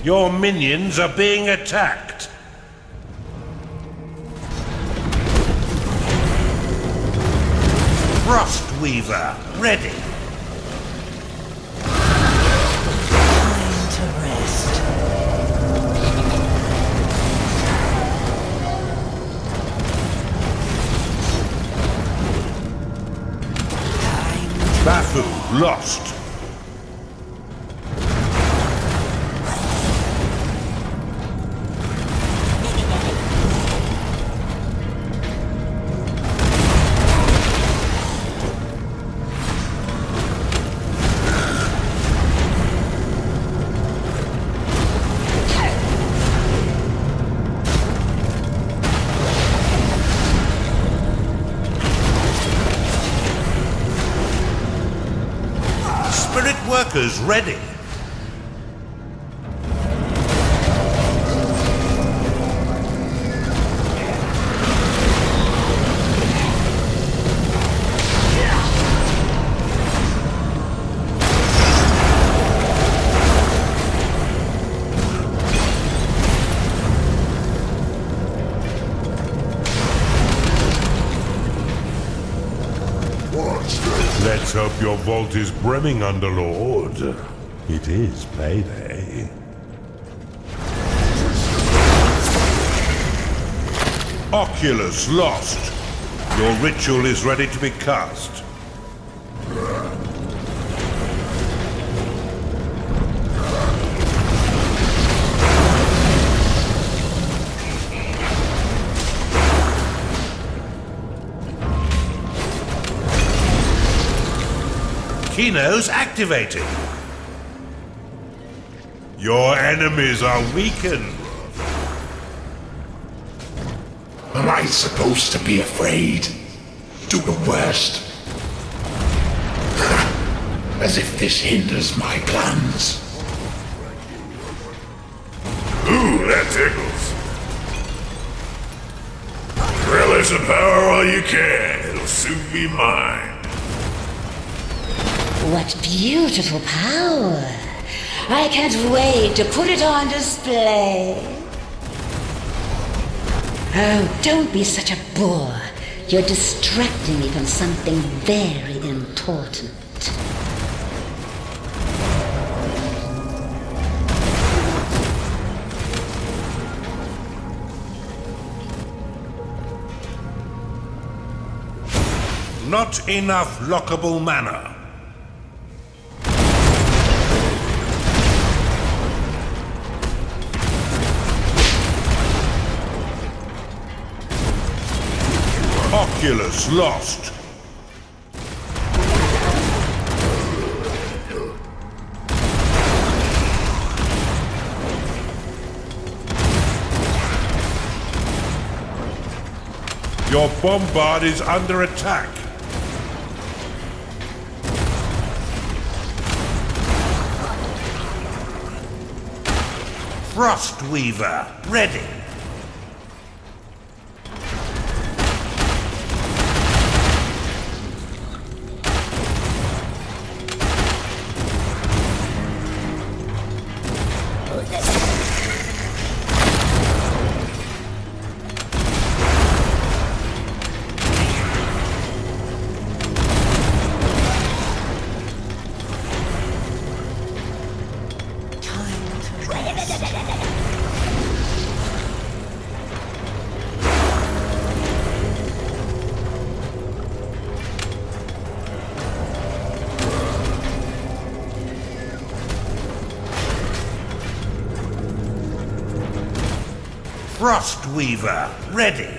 Speaker 1: Your minions are being attacked. Frostweaver, ready.
Speaker 7: Time to rest.
Speaker 1: Bafu lost. Spirit workers ready. Let's hope your vault is brimming, Underlord.
Speaker 6: It is payday.
Speaker 1: Oculus lost. Your ritual is ready to be cast. Kinos activated. Your enemies are weakened.
Speaker 3: Am I supposed to be afraid? Do the worst? As if this hinders my plans.
Speaker 4: Ooh, that tickles. Relish the power while you can. It'll soon be mine.
Speaker 2: What beautiful power! I can't wait to put it on display. Oh, don't be such a bore. You're distracting me from something very important.
Speaker 1: Not enough lockable mana. Oculus lost. Your bombard is under attack. Frostweaver, ready. Frostweaver, ready.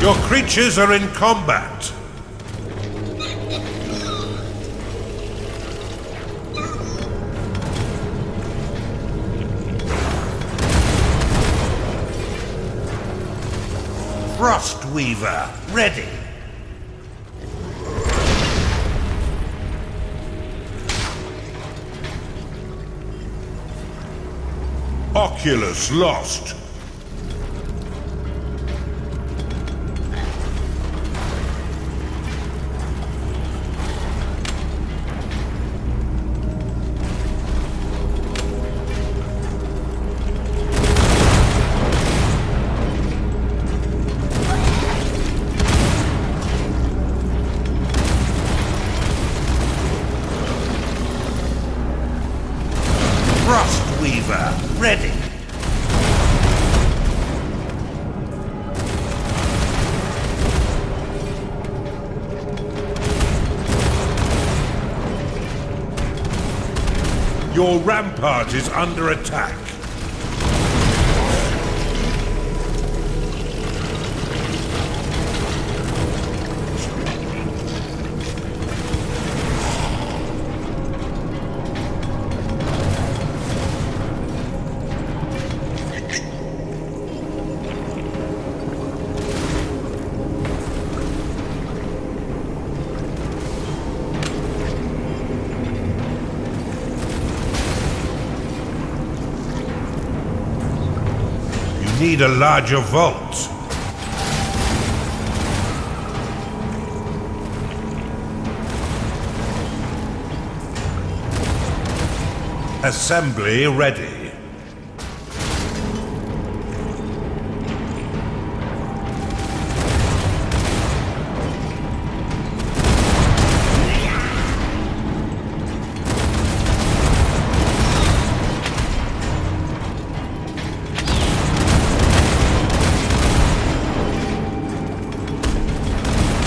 Speaker 1: Your creatures are in combat. Frostweaver, ready. Oculus lost. Frostweaver, ready. Your rampart is under attack. Need a larger vault. Assembly ready.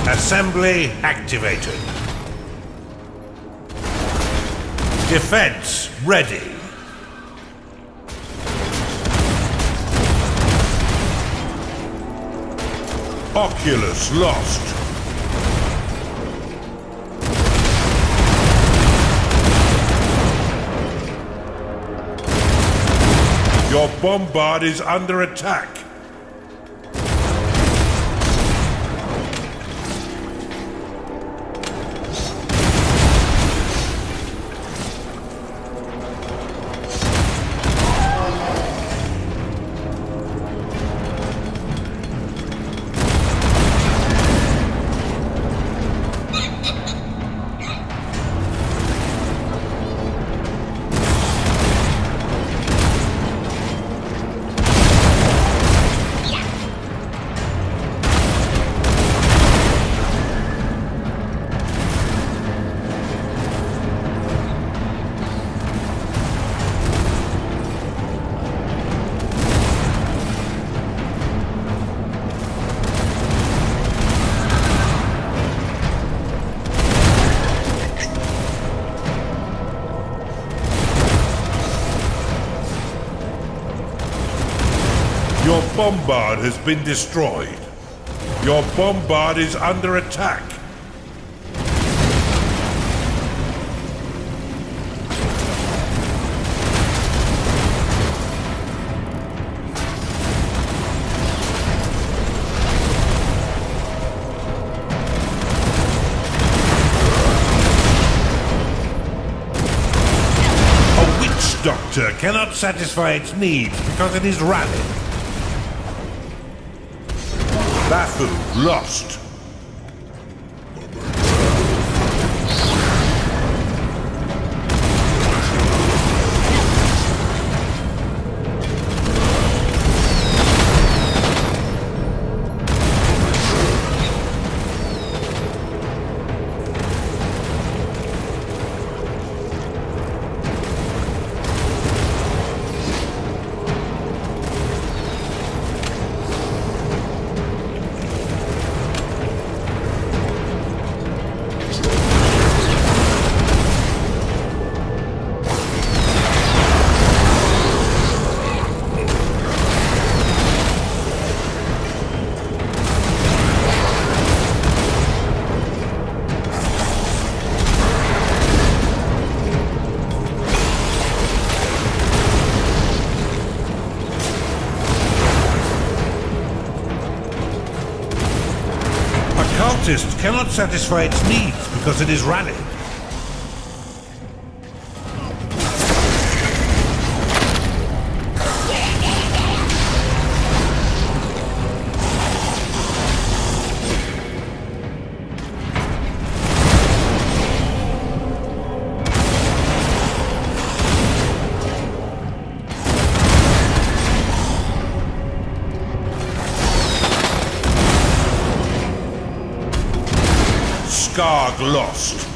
Speaker 1: Assembly activated. Defense ready. Oculus lost. Your bombard is under attack. Your bombard has been destroyed. Your bombard is under attack. A witch doctor cannot satisfy its needs because it is rallied. Bafu lost. Cultist cannot satisfy its needs because it is rallied. Skarg lost.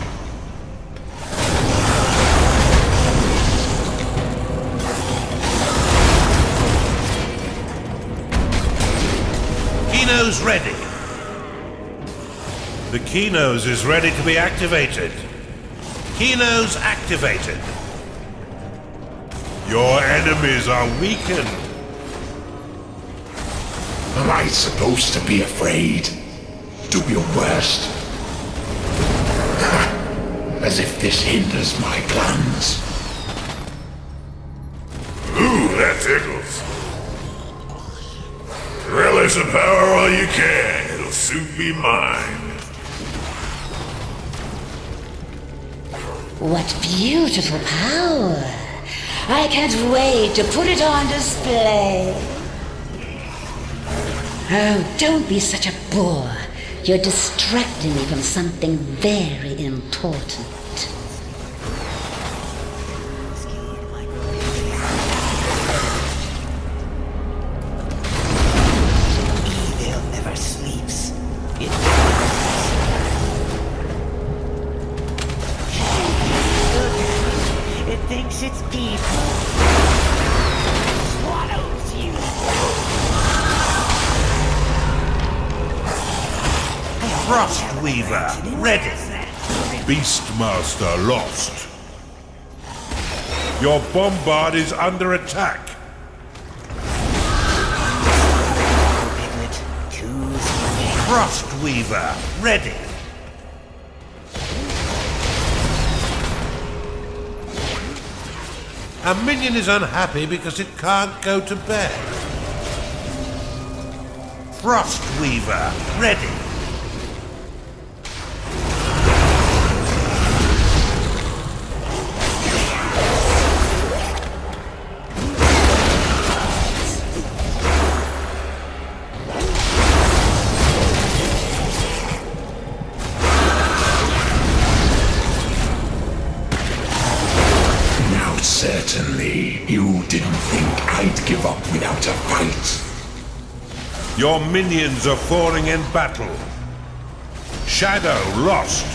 Speaker 1: Kino's ready. The Kinos is ready to be activated. Kinos activated. Your enemies are weakened.
Speaker 3: Am I supposed to be afraid? Do your worst. As if this hinders my plans.
Speaker 4: Ooh, that tickles. Relish the power while you can. It'll soon be mine.
Speaker 2: What beautiful power! I can't wait to put it on display. Oh, don't be such a bore. You're distracting me from something very important.
Speaker 7: Evil never sleeps. It thinks it's evil. Swallows you.
Speaker 1: Frostweaver ready. Beastmaster lost. Your bombard is under attack.
Speaker 7: Piglet, choose your name.
Speaker 1: Frostweaver, ready. A minion is unhappy because it can't go to bed. Frostweaver, ready.
Speaker 3: Certainly, you didn't think I'd give up without a fight.
Speaker 1: Your minions are falling in battle. Shadow lost.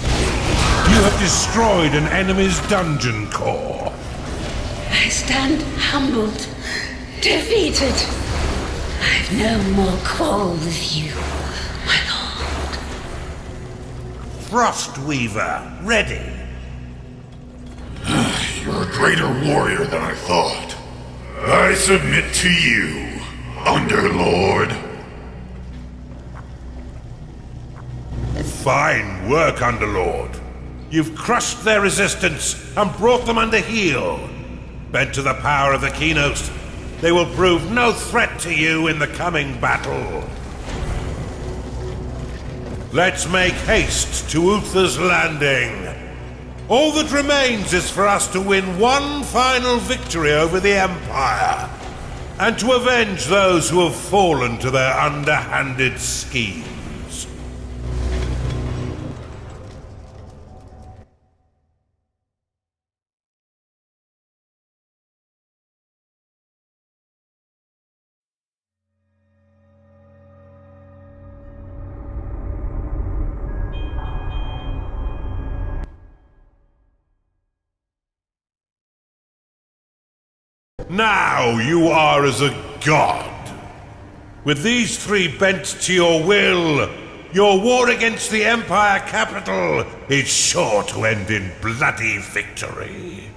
Speaker 1: You have destroyed an enemy's dungeon core.
Speaker 2: I stand humbled, defeated. I've no more quarrel with you, my lord.
Speaker 1: Frostweaver, ready.
Speaker 4: You're a greater warrior than I thought. I submit to you, Underlord.
Speaker 1: Fine work, Underlord. You've crushed their resistance and brought them under heel. Bent to the power of the Kinos, they will prove no threat to you in the coming battle. Let's make haste to Uther's Landing. All that remains is for us to win one final victory over the Empire, and to avenge those who have fallen to their underhanded schemes. Now you are as a god. With these three bent to your will, your war against the Empire capital is sure to end in bloody victory.